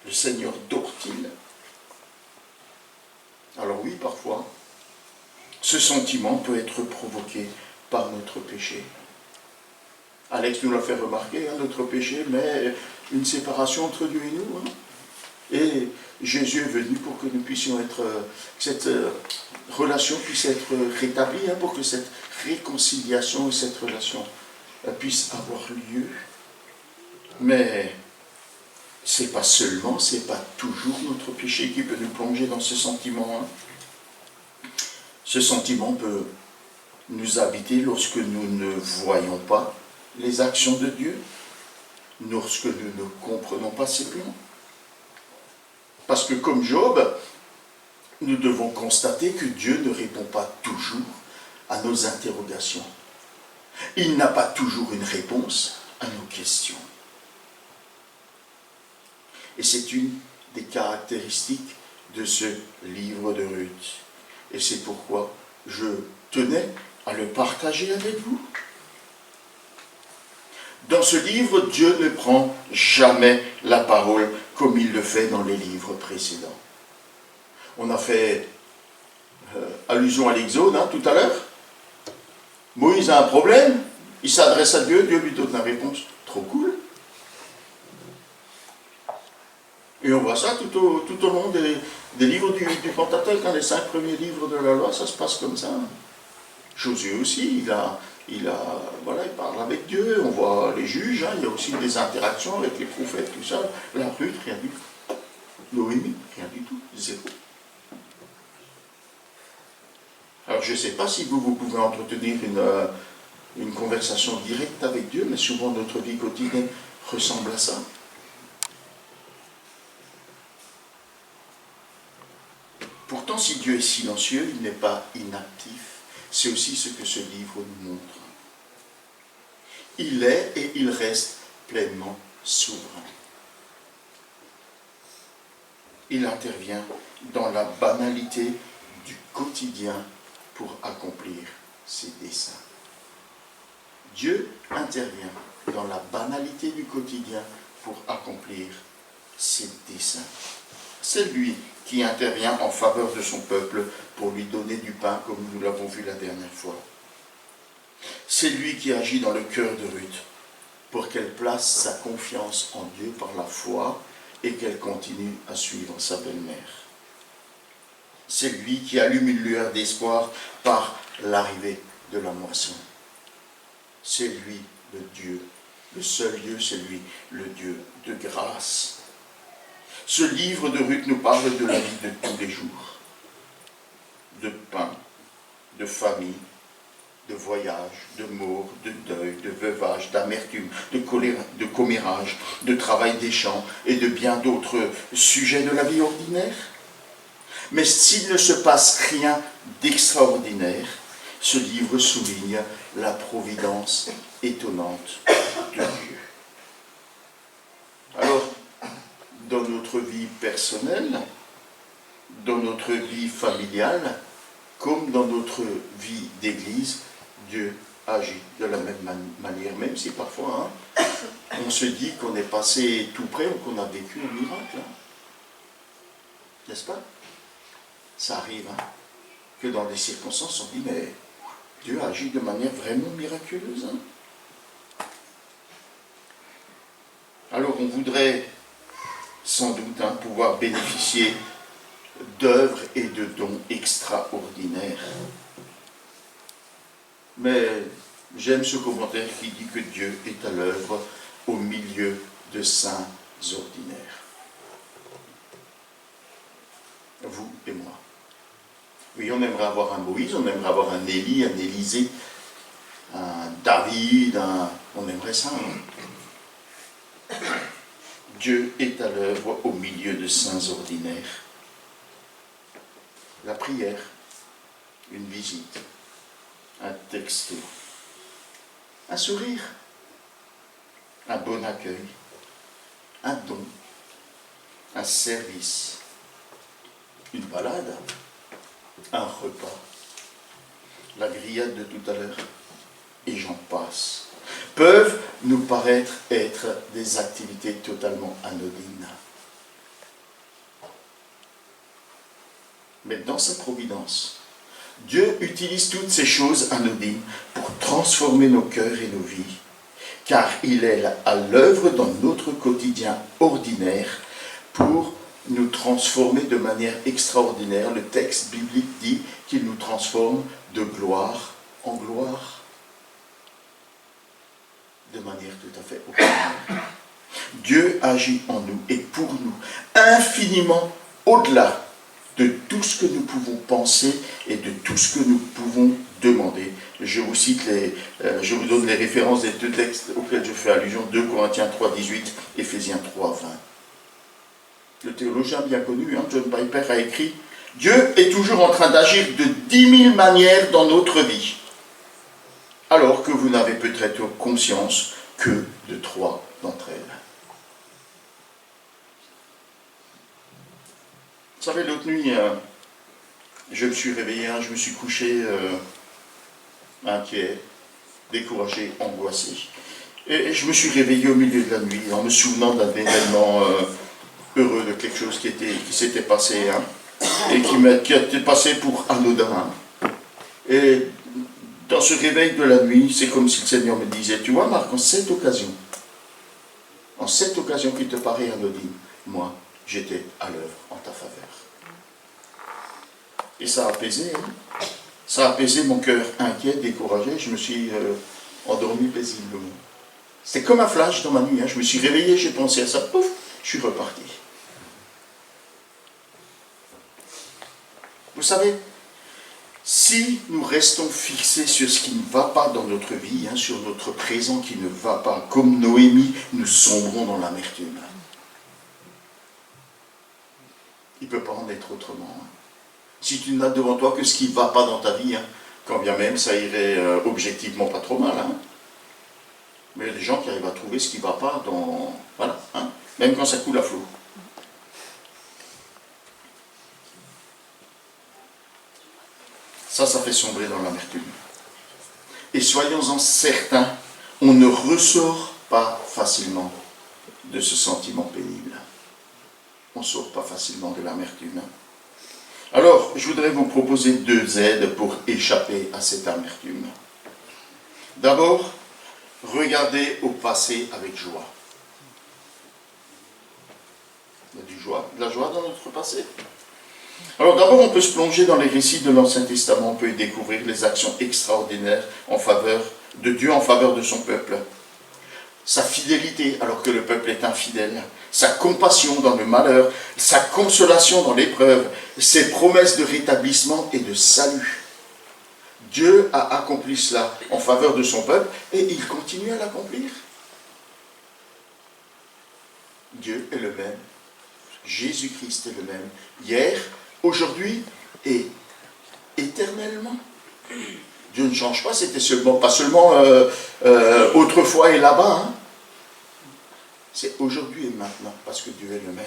Le Seigneur dort-il? Alors oui, parfois, ce sentiment peut être provoqué par notre péché. Alex nous l'a fait remarquer, notre péché, mais une séparation entre Dieu et nous. Et Jésus est venu pour que nous puissions être, que cette relation puisse être rétablie, pour que cette réconciliation et cette relation puisse avoir lieu. Mais c'est pas seulement, c'est pas toujours notre péché qui peut nous plonger dans ce sentiment. Ce sentiment peut nous habiter lorsque nous ne voyons pas les actions de Dieu, lorsque nous ne comprenons pas ses plans. Parce que comme Job, nous devons constater que Dieu ne répond pas toujours à nos interrogations. Il n'a pas toujours une réponse à nos questions. Et c'est une des caractéristiques de ce livre de Ruth. Et c'est pourquoi je tenais à le partager avec vous. Dans ce livre, Dieu ne prend jamais la parole comme il le fait dans les livres précédents. On a fait allusion à l'Exode tout à l'heure. Moïse a un problème, il s'adresse à Dieu, Dieu lui donne la réponse. Trop cool. Et on voit ça tout au long des livres du Pentateuque, les 5 premiers livres de la loi, ça se passe comme ça. Josué aussi, il parle avec Dieu, on voit les juges, il y a aussi des interactions avec les prophètes, tout ça. La Ruth, rien du tout. Noémie, rien du tout, zéro. Alors je ne sais pas si vous pouvez entretenir une conversation directe avec Dieu, mais souvent notre vie quotidienne ressemble à ça. Pourtant, si Dieu est silencieux, il n'est pas inactif. C'est aussi ce que ce livre nous montre. Il est et il reste pleinement souverain. Il intervient dans la banalité du quotidien pour accomplir ses desseins. Dieu intervient dans la banalité du quotidien pour accomplir ses desseins. C'est lui qui intervient en faveur de son peuple pour lui donner du pain, comme nous l'avons vu la dernière fois. C'est lui qui agit dans le cœur de Ruth pour qu'elle place sa confiance en Dieu par la foi et qu'elle continue à suivre sa belle-mère. C'est lui qui allume une lueur d'espoir par l'arrivée de la moisson. C'est lui le Dieu, le seul Dieu, c'est lui le Dieu de grâce. Ce livre de Ruth nous parle de la vie de tous les jours, de pain, de famille, de voyage, de mort, de deuil, de veuvage, d'amertume, de commérage, de travail des champs et de bien d'autres sujets de la vie ordinaire. Mais s'il ne se passe rien d'extraordinaire, ce livre souligne la providence étonnante de Dieu. Alors, dans notre vie personnelle, dans notre vie familiale, comme dans notre vie d'église, Dieu agit de la même manière, même si parfois on se dit qu'on est passé tout près ou qu'on a vécu un miracle. N'est-ce pas? Ça arrive, que dans des circonstances, on dit, mais Dieu agit de manière vraiment miraculeuse. Alors on voudrait sans doute pouvoir bénéficier d'œuvres et de dons extraordinaires. Mais j'aime ce commentaire qui dit que Dieu est à l'œuvre au milieu de saints ordinaires. Vous et moi. Oui, on aimerait avoir un Moïse, on aimerait avoir un Élie, un Élisée, un David, on aimerait ça. Dieu est à l'œuvre au milieu de saints ordinaires. La prière, une visite, un texto, un sourire, un bon accueil, un don, un service, une balade, un repas, la grillade de tout à l'heure, et j'en passe, peuvent nous paraître être des activités totalement anodines. Mais dans sa providence, Dieu utilise toutes ces choses anodines pour transformer nos cœurs et nos vies, car il est à l'œuvre dans notre quotidien ordinaire pour nous transformer de manière extraordinaire. Le texte biblique dit qu'il nous transforme de gloire en gloire, de manière tout à fait ordinaire. Dieu agit en nous et pour nous, infiniment au-delà de tout ce que nous pouvons penser et de tout ce que nous pouvons demander. Je vous cite je vous donne les références des deux textes auxquels je fais allusion, 2 Corinthiens 3, 18, Éphésiens 3, 20. Le théologien bien connu, John Piper, a écrit « Dieu est toujours en train d'agir de 10 000 manières dans notre vie, alors que vous n'avez peut-être conscience que de 3 d'entre elles. » Vous savez, l'autre nuit, je me suis réveillé, je me suis couché inquiet, découragé, angoissé. Et je me suis réveillé au milieu de la nuit en me souvenant d'un événement heureux, de quelque chose qui s'était passé, et qui a été passé pour anodin. Et dans ce réveil de la nuit, c'est comme si le Seigneur me disait, tu vois Marc, en cette occasion qui te paraît anodine, moi, j'étais à l'œuvre en ta faveur. Et ça a apaisé, ça a apaisé mon cœur inquiet, découragé, je me suis endormi paisiblement. C'était comme un flash dans ma nuit, je me suis réveillé, j'ai pensé à ça, pouf, je suis reparti. Vous savez, si nous restons fixés sur ce qui ne va pas dans notre vie, sur notre présent qui ne va pas, comme Noémie, nous sombrons dans l'amertume. Il ne peut pas en être autrement. Si tu n'as devant toi que ce qui ne va pas dans ta vie, quand bien même ça irait objectivement pas trop mal. Mais il y a des gens qui arrivent à trouver ce qui ne va pas dans... Voilà, même quand ça coule à flot. Ça fait sombrer dans l'amertume. Et soyons-en certains, on ne ressort pas facilement de ce sentiment pénible. On ne sort pas facilement de l'amertume. Alors, je voudrais vous proposer 2 aides pour échapper à cette amertume. D'abord, regardez au passé avec joie. Il y a de la joie dans notre passé. Alors d'abord, on peut se plonger dans les récits de l'Ancien Testament, on peut y découvrir les actions extraordinaires en faveur de Dieu, en faveur de son peuple. Sa fidélité alors que le peuple est infidèle, sa compassion dans le malheur, sa consolation dans l'épreuve, ses promesses de rétablissement et de salut. Dieu a accompli cela en faveur de son peuple et il continue à l'accomplir. Dieu est le même, Jésus-Christ est le même, hier, aujourd'hui et éternellement. Dieu ne change pas, c'était pas seulement autrefois et là-bas. C'est aujourd'hui et maintenant, parce que Dieu est le même.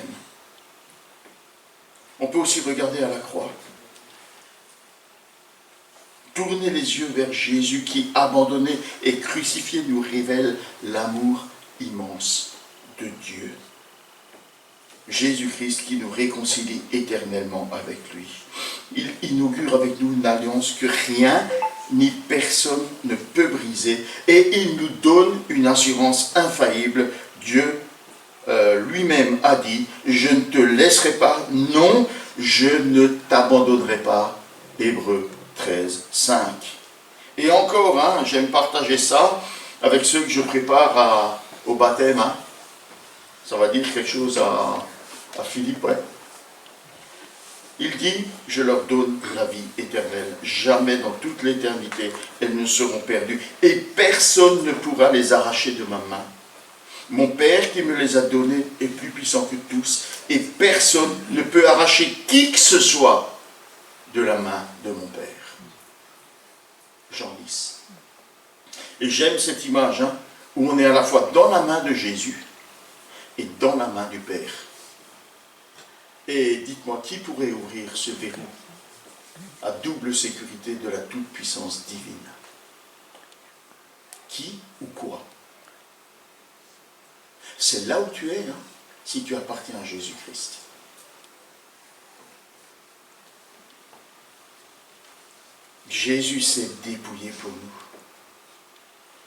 On peut aussi regarder à la croix. Tourner les yeux vers Jésus qui, abandonné et crucifié, nous révèle l'amour immense de Dieu. Jésus-Christ qui nous réconcilie éternellement avec lui. Il inaugure avec nous une alliance que rien ni personne ne peut briser et il nous donne une assurance infaillible. Dieu lui-même a dit, je ne te laisserai pas, non, je ne t'abandonnerai pas. Hébreux 13, 5. Et encore, hein, j'aime partager ça avec ceux que je prépare au baptême. Hein. Ça va dire quelque chose à Philippe, ouais. Il dit, je leur donne la vie éternelle. Jamais dans toute l'éternité, elles ne seront perdues. Et personne ne pourra les arracher de ma main. Mon Père qui me les a donnés est plus puissant que tous. Et personne ne peut arracher qui que ce soit de la main de mon Père. Jean 10. Et j'aime cette image, hein, où on est à la fois dans la main de Jésus et dans la main du Père. Et dites-moi, qui pourrait ouvrir ce verrou à double sécurité de la toute-puissance divine? Qui ou quoi? C'est là où tu es, hein, si tu appartiens à Jésus-Christ. Jésus s'est dépouillé pour nous.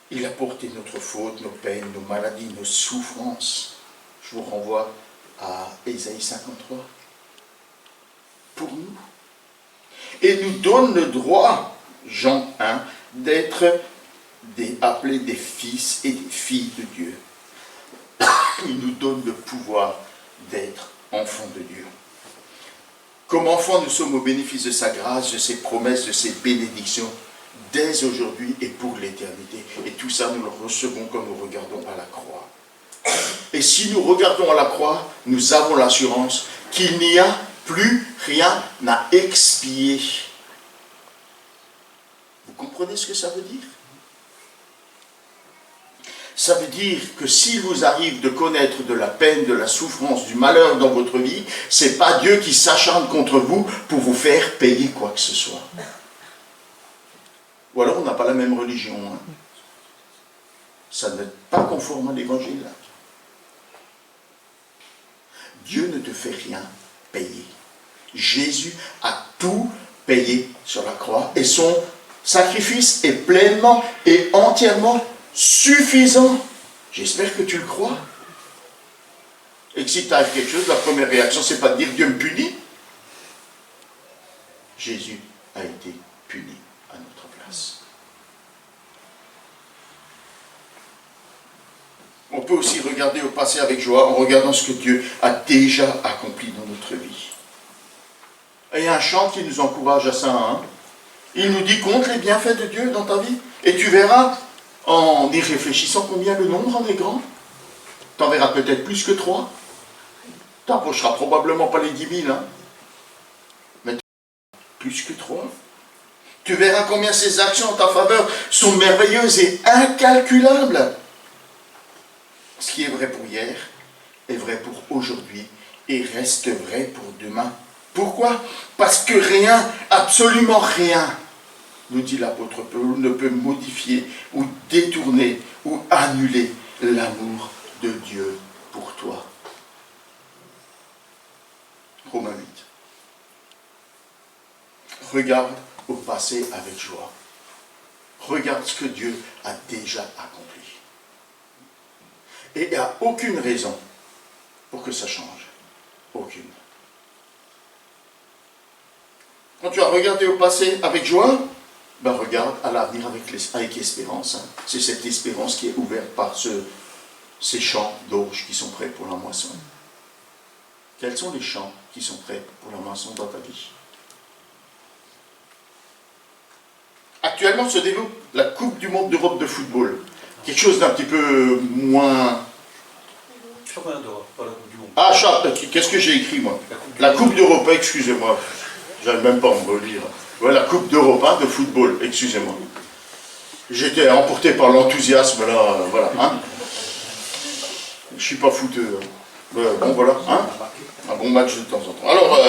Il a porté notre faute, nos peines, nos maladies, nos souffrances. Je vous renvoie à Ésaïe 53. Pour nous. Et nous donne le droit, Jean 1, d'être appelés des fils et des filles de Dieu. Il nous donne le pouvoir d'être enfants de Dieu. Comme enfants, nous sommes au bénéfice de sa grâce, de ses promesses, de ses bénédictions, dès aujourd'hui et pour l'éternité. Et tout ça, nous le recevons quand nous regardons à la croix. Et si nous regardons à la croix, nous avons l'assurance qu'il n'y a plus rien à expier. Vous comprenez ce que ça veut dire? Ça veut dire que s'il vous arrive de connaître de la peine, de la souffrance, du malheur dans votre vie, ce n'est pas Dieu qui s'acharne contre vous pour vous faire payer quoi que ce soit. Ou alors on n'a pas la même religion. Hein. Ça n'est pas conforme à l'évangile. Dieu ne te fait rien payer. Jésus a tout payé sur la croix et son sacrifice est pleinement et entièrement suffisant. J'espère que tu le crois. Et que si tu as quelque chose, la première réaction, c'est pas de dire Dieu me punit. Jésus a été puni à notre place. On peut aussi regarder au passé avec joie en regardant ce que Dieu a déjà accompli dans notre vie. Et il y a un chant qui nous encourage à ça. Hein. Il nous dit, compte les bienfaits de Dieu dans ta vie. Et tu verras, en y réfléchissant, combien le nombre en est grand. Tu en verras peut-être plus que 3. Tu n'approcheras probablement pas les 10 000. Hein. Mais plus que 3. Tu verras combien ces actions en ta faveur sont merveilleuses et incalculables. Ce qui est vrai pour hier est vrai pour aujourd'hui et reste vrai pour demain. Pourquoi? Parce que rien, absolument rien, nous dit l'apôtre Paul, ne peut modifier ou détourner ou annuler l'amour de Dieu pour toi. Romains 8. Regarde au passé avec joie. Regarde ce que Dieu a déjà accompli. Et il n'y a aucune raison pour que ça change. Aucune. Quand tu as regardé au passé avec joie, ben regarde à l'avenir avec espérance. Hein. C'est cette espérance qui est ouverte par ces champs d'orge qui sont prêts pour la moisson. Quels sont les champs qui sont prêts pour la moisson dans ta vie? Actuellement se développe la Coupe du Monde d'Europe de football. Quelque chose d'un petit peu moins... Championnat d'Europe, pas la Coupe du Monde. Ah, qu'est-ce que j'ai écrit, moi? La Coupe d'Europe, excusez-moi. J'arrive même pas à me relire. Voilà, la Coupe d'Europe hein, de football, excusez-moi. J'étais emporté par l'enthousiasme, là, voilà. Hein. Je suis pas fouteux. Hein. Bon, voilà, hein. Un bon match de temps en temps. Alors,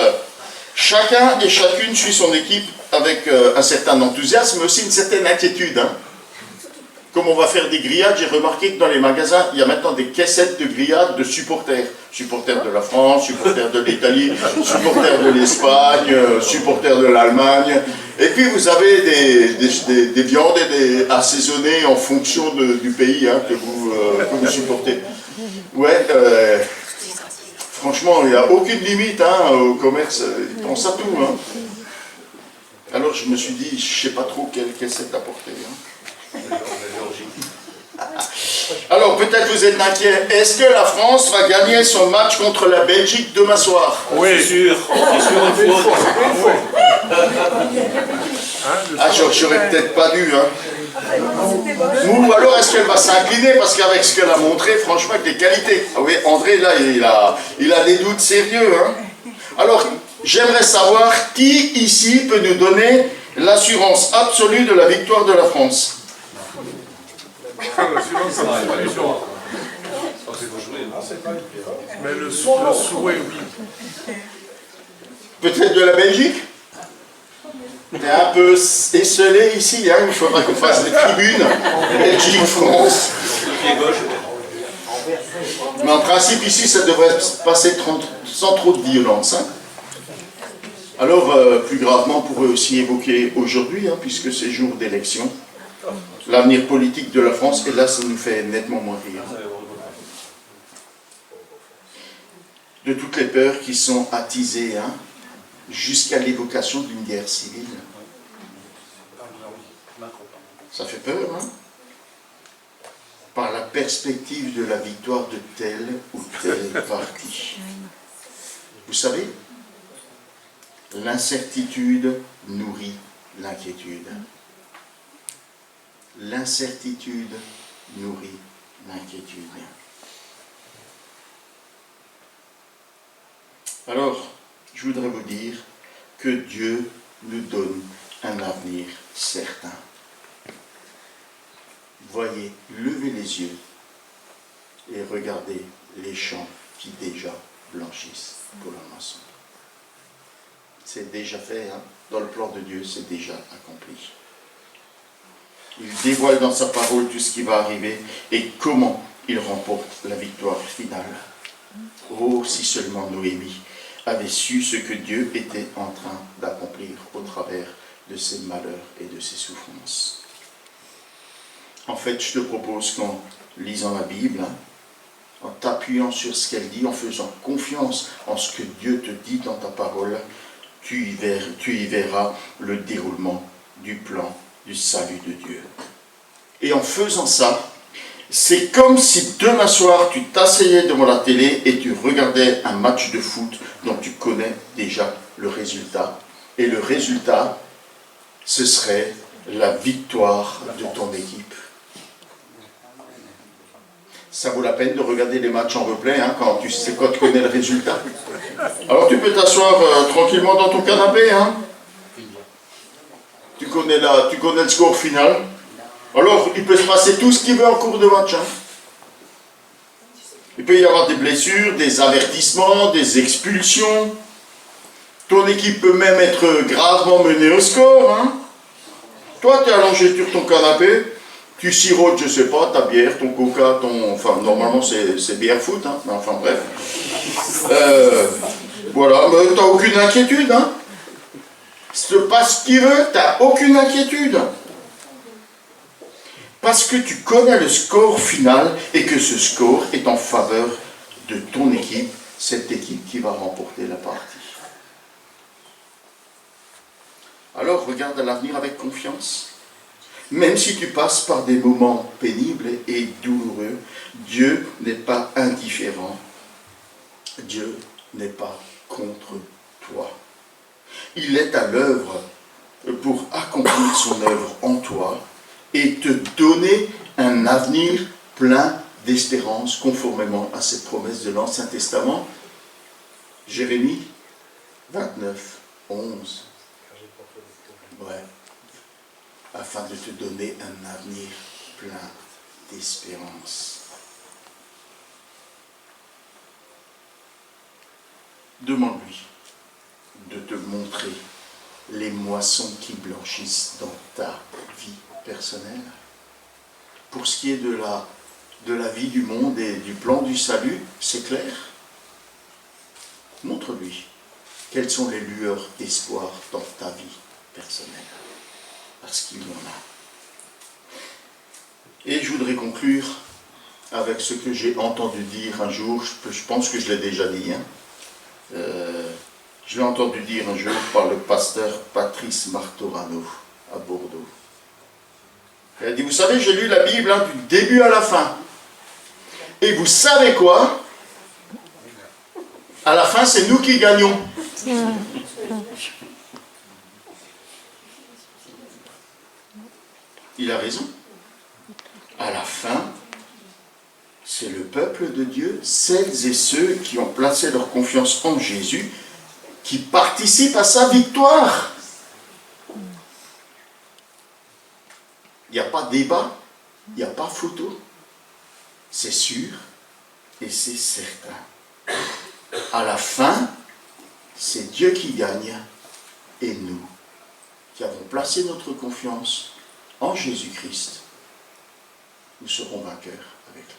chacun et chacune suit son équipe avec un certain enthousiasme, mais aussi une certaine inquiétude. Hein. Comme on va faire des grillades, j'ai remarqué que dans les magasins, il y a maintenant des caissettes de grillades de supporters. Supporters de la France, supporters de l'Italie, supporters de l'Espagne, supporters de l'Allemagne. Et puis vous avez des viandes assaisonnées en fonction du pays hein, que vous supportez. Ouais, franchement, il n'y a aucune limite hein, au commerce, ils pensent à tout. Hein. Alors je me suis dit, je ne sais pas trop quelle c'est apporter. Hein. Alors peut-être vous êtes inquiet, est-ce que la France va gagner son match contre la Belgique demain soir? Oui, c'est sûr une faute. Ah, j'aurais peut-être pas dû. Hein. Ou alors est-ce qu'elle va s'incliner parce qu'avec ce qu'elle a montré, franchement, avec les qualités. Ah oui, André, là, il a des doutes sérieux. Hein. Alors, j'aimerais savoir qui ici peut nous donner l'assurance absolue de la victoire de la France. Mais le souhait, oui. Peut-être de la Belgique? T'es un peu esselé ici, hein, il faudra qu'on fasse des tribunes. Belgique, France. Mais en principe, ici, ça devrait se passer sans trop de violence. Hein. Alors, plus gravement, on pourrait aussi évoquer aujourd'hui, hein, puisque c'est jour d'élection, l'avenir politique de la France, et là, ça nous fait nettement moins rire. De toutes les peurs qui sont attisées, hein, jusqu'à l'évocation d'une guerre civile. Ça fait peur, hein? Par la perspective de la victoire de tel ou tel parti. Vous savez, l'incertitude nourrit l'inquiétude. L'incertitude nourrit l'inquiétude. Alors, je voudrais vous dire que Dieu nous donne un avenir certain. Voyez, levez les yeux et regardez les champs qui déjà blanchissent pour la moisson. C'est déjà fait, hein? Dans le plan de Dieu, c'est déjà accompli. Il dévoile dans sa parole tout ce qui va arriver et comment il remporte la victoire finale. Oh, si seulement Noémie avait su ce que Dieu était en train d'accomplir au travers de ses malheurs et de ses souffrances. En fait, je te propose qu'en lisant la Bible, hein, en t'appuyant sur ce qu'elle dit, en faisant confiance en ce que Dieu te dit dans ta parole, tu y verras le déroulement du plan du salut de Dieu. Et en faisant ça, c'est comme si demain soir, tu t'asseyais devant la télé et tu regardais un match de foot dont tu connais déjà le résultat. Et le résultat, ce serait la victoire de ton équipe. Ça vaut la peine de regarder les matchs en replay hein, quand tu sais quoi, tu connais le résultat. Alors tu peux t'asseoir tranquillement dans ton canapé. Hein. Tu connais le score final. Alors il peut se passer tout ce qu'il veut en cours de match. Hein. Il peut y avoir des blessures, des avertissements, des expulsions. Ton équipe peut même être gravement menée au score. Hein. Toi, tu es allongé sur ton canapé. Tu sirotes, je sais pas, ta bière, ton coca, enfin, normalement c'est bière foot, hein, mais enfin bref. Voilà, mais t'as aucune inquiétude, hein. Se passe ce qu'il veut, t'as aucune inquiétude. Parce que tu connais le score final et que ce score est en faveur de ton équipe, cette équipe qui va remporter la partie. Alors regarde à l'avenir avec confiance. Même si tu passes par des moments pénibles et douloureux, Dieu n'est pas indifférent. Dieu n'est pas contre toi. Il est à l'œuvre pour accomplir son œuvre en toi et te donner un avenir plein d'espérance conformément à cette promesse de l'Ancien Testament. Jérémie 29, 11. Ouais. Afin de te donner un avenir plein d'espérance. Demande-lui de te montrer les moissons qui blanchissent dans ta vie personnelle. Pour ce qui est de la vie du monde et du plan du salut, c'est clair. Montre-lui quelles sont les lueurs d'espoir dans ta vie personnelle. Parce qu'il y en a. Et je voudrais conclure avec ce que j'ai entendu dire un jour, je pense que je l'ai déjà dit, hein. Je l'ai entendu dire un jour par le pasteur Patrice Martorano à Bordeaux. Il a dit, vous savez, j'ai lu la Bible hein, du début à la fin. Et vous savez quoi? À la fin, c'est nous qui gagnons. Il a raison. À la fin, c'est le peuple de Dieu, celles et ceux qui ont placé leur confiance en Jésus, qui participent à sa victoire. Il n'y a pas de débat, il n'y a pas photo. C'est sûr et c'est certain. À la fin, c'est Dieu qui gagne et nous qui avons placé notre confiance en Jésus-Christ, nous serons vainqueurs avec lui.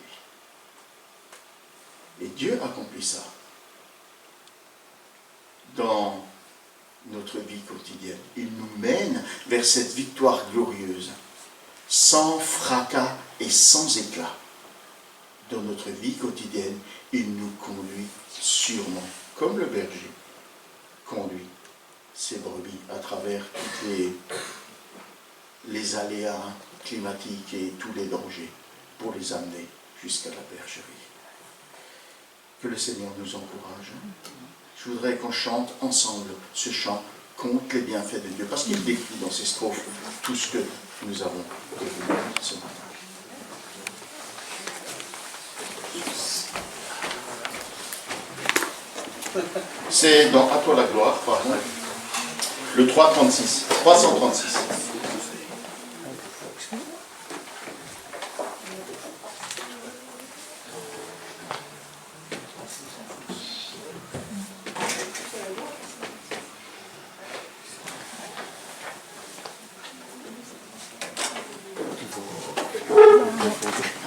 Et Dieu accomplit ça dans notre vie quotidienne. Il nous mène vers cette victoire glorieuse, sans fracas et sans éclat. Dans notre vie quotidienne, il nous conduit sûrement, comme le berger conduit ses brebis à travers tous les aléas climatiques et tous les dangers pour les amener jusqu'à la bergerie. Que le Seigneur nous encourage. Je voudrais qu'on chante ensemble ce chant contre les bienfaits de Dieu, parce qu'il décrit dans ces strophes tout ce que nous avons découvert ce matin. C'est dans À toi la gloire, pardon, le 336.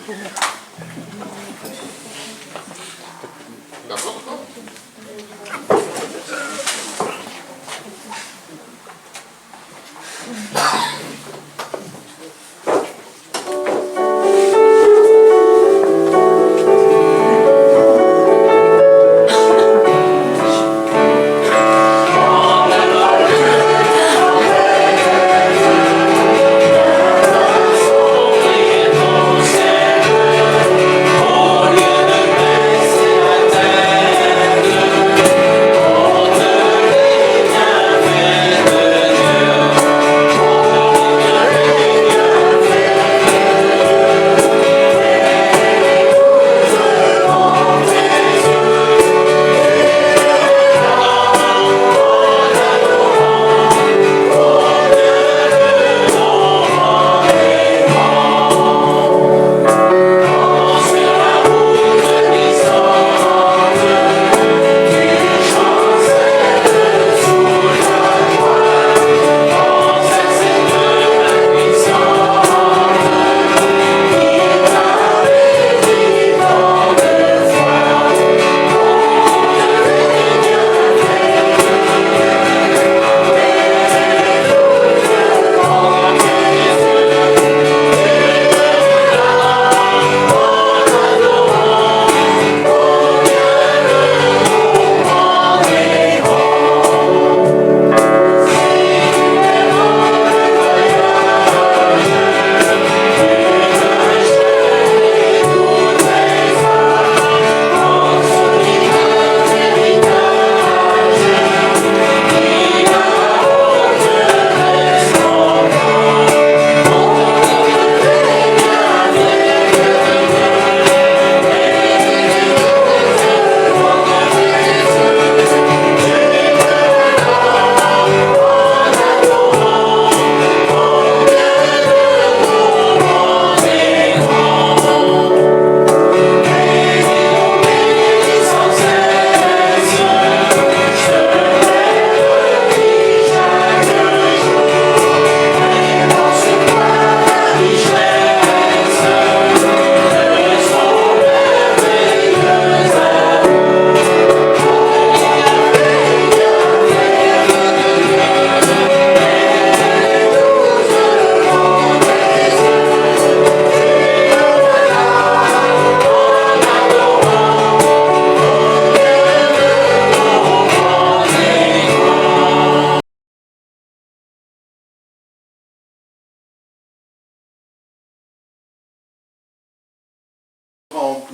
Thank you.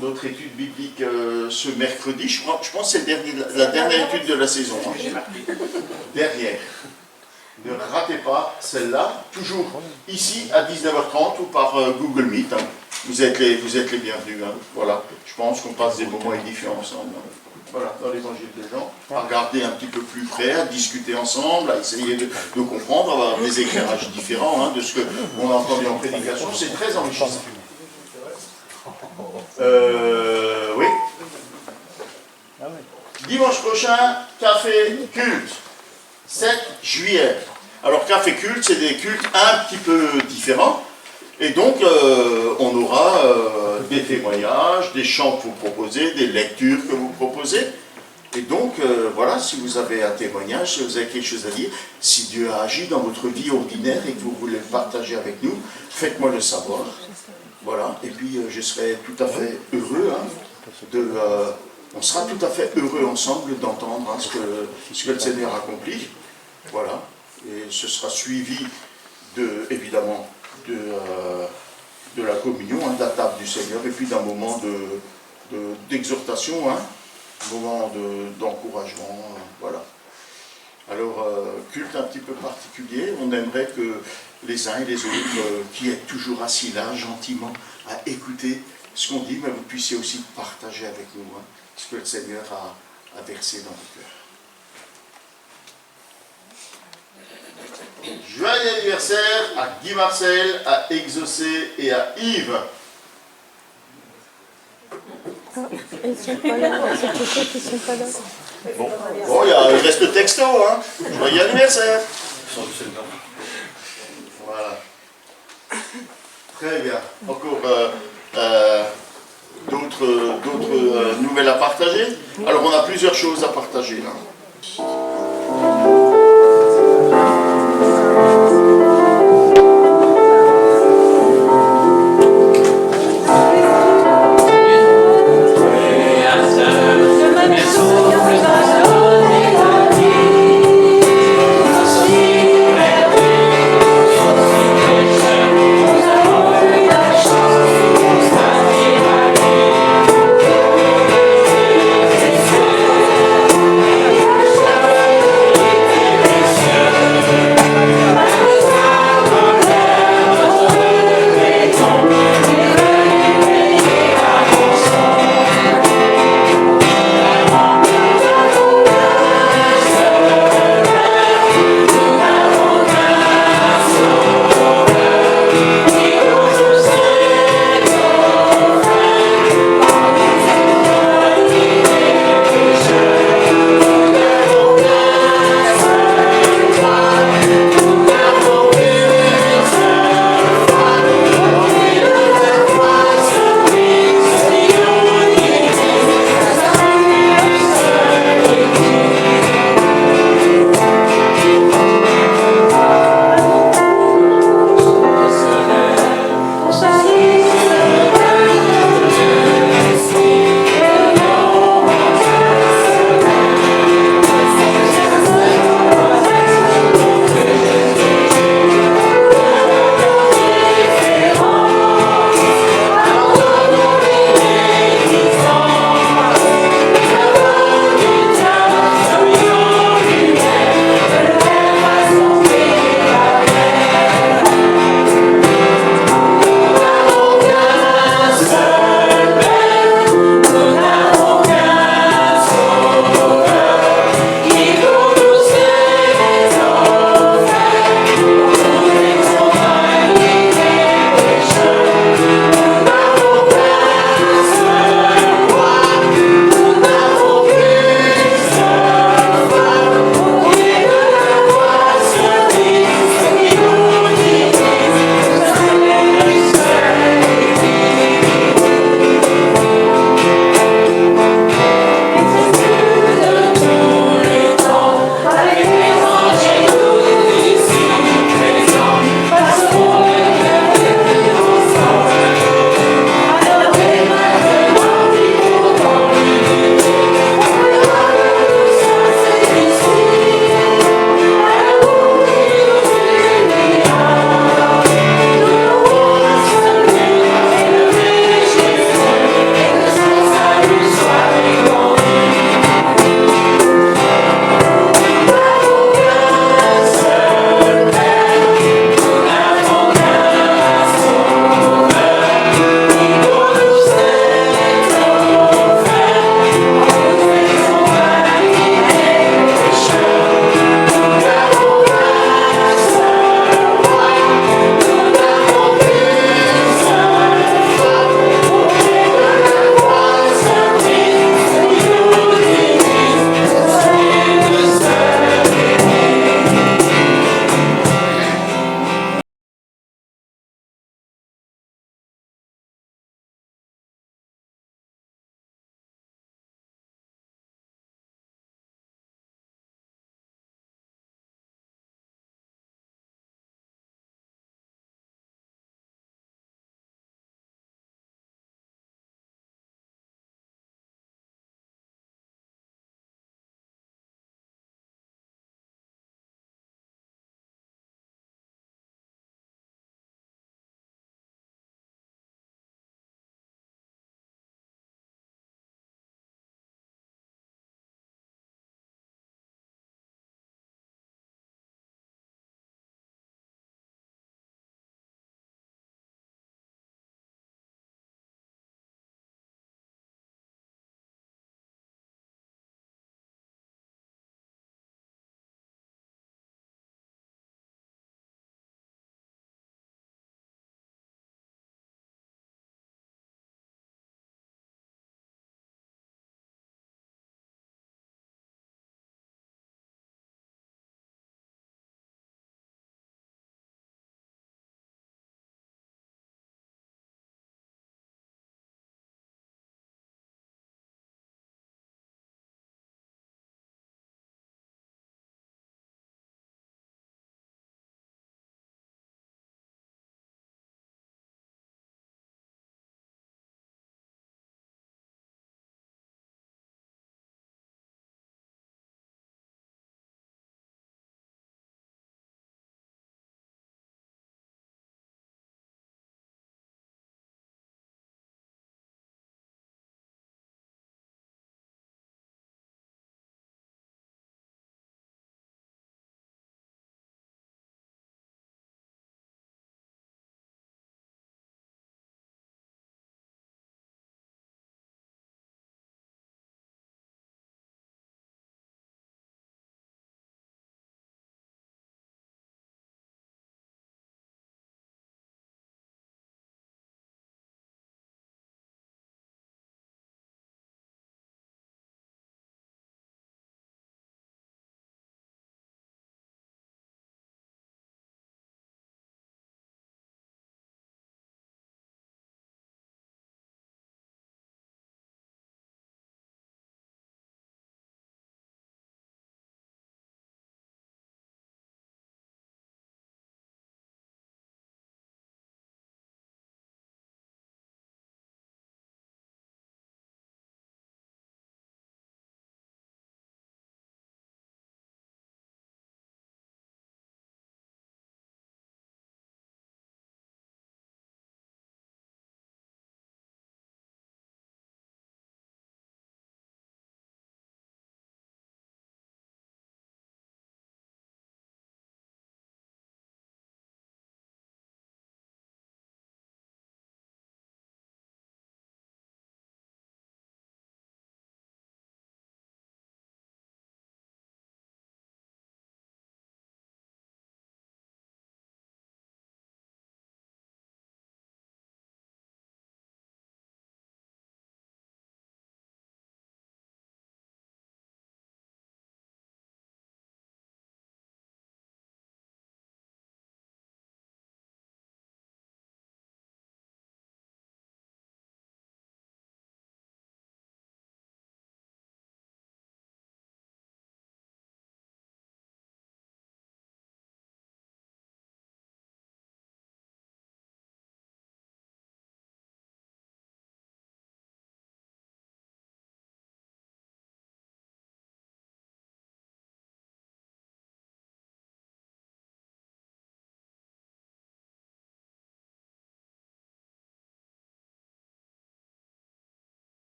notre étude biblique ce mercredi. Je pense que c'est la dernière étude de la saison. Hein. Dernière. Ne ratez pas celle-là, toujours ici à 19h30 ou par Google Meet. Hein. Vous êtes les bienvenus. Hein. Voilà. Je pense qu'on passe des moments édifiants ensemble. Hein. Voilà, dans l'évangile de Jean, à regarder un petit peu plus près, à discuter ensemble, à essayer de comprendre, avoir des éclairages différents hein, de ce qu'on a entendu en prédication. C'est très enrichissant. Oui. Dimanche prochain, café culte, 7 juillet. Alors, café culte, c'est des cultes un petit peu différents. Et donc, on aura des témoignages, des chants que vous proposez, des lectures que vous proposez. Et donc, voilà, si vous avez un témoignage, si vous avez quelque chose à dire, si Dieu a agi dans votre vie ordinaire et que vous voulez le partager avec nous, faites-moi le savoir. Voilà, et puis je serai tout à fait heureux, hein, on sera tout à fait heureux ensemble d'entendre hein, ce que le Seigneur accomplit. Voilà, et ce sera suivi évidemment, de la communion, hein, de la table du Seigneur, et puis d'un moment d'exhortation, hein, un moment d'encouragement, voilà. Alors, culte un petit peu particulier, on aimerait que les uns et les autres, qui êtes toujours assis là, gentiment, à écouter ce qu'on dit, mais vous puissiez aussi partager avec nous hein, ce que le Seigneur a versé dans vos cœurs. Joyeux anniversaire à Guy Marcel, à Exaucé et à Yves. Ils sont pas là, ils sont pas là. Bon, il reste le texto, hein. Joyeux anniversaire. Voilà. Très bien. Encore d'autres nouvelles à partager. Alors on a plusieurs choses à partager là.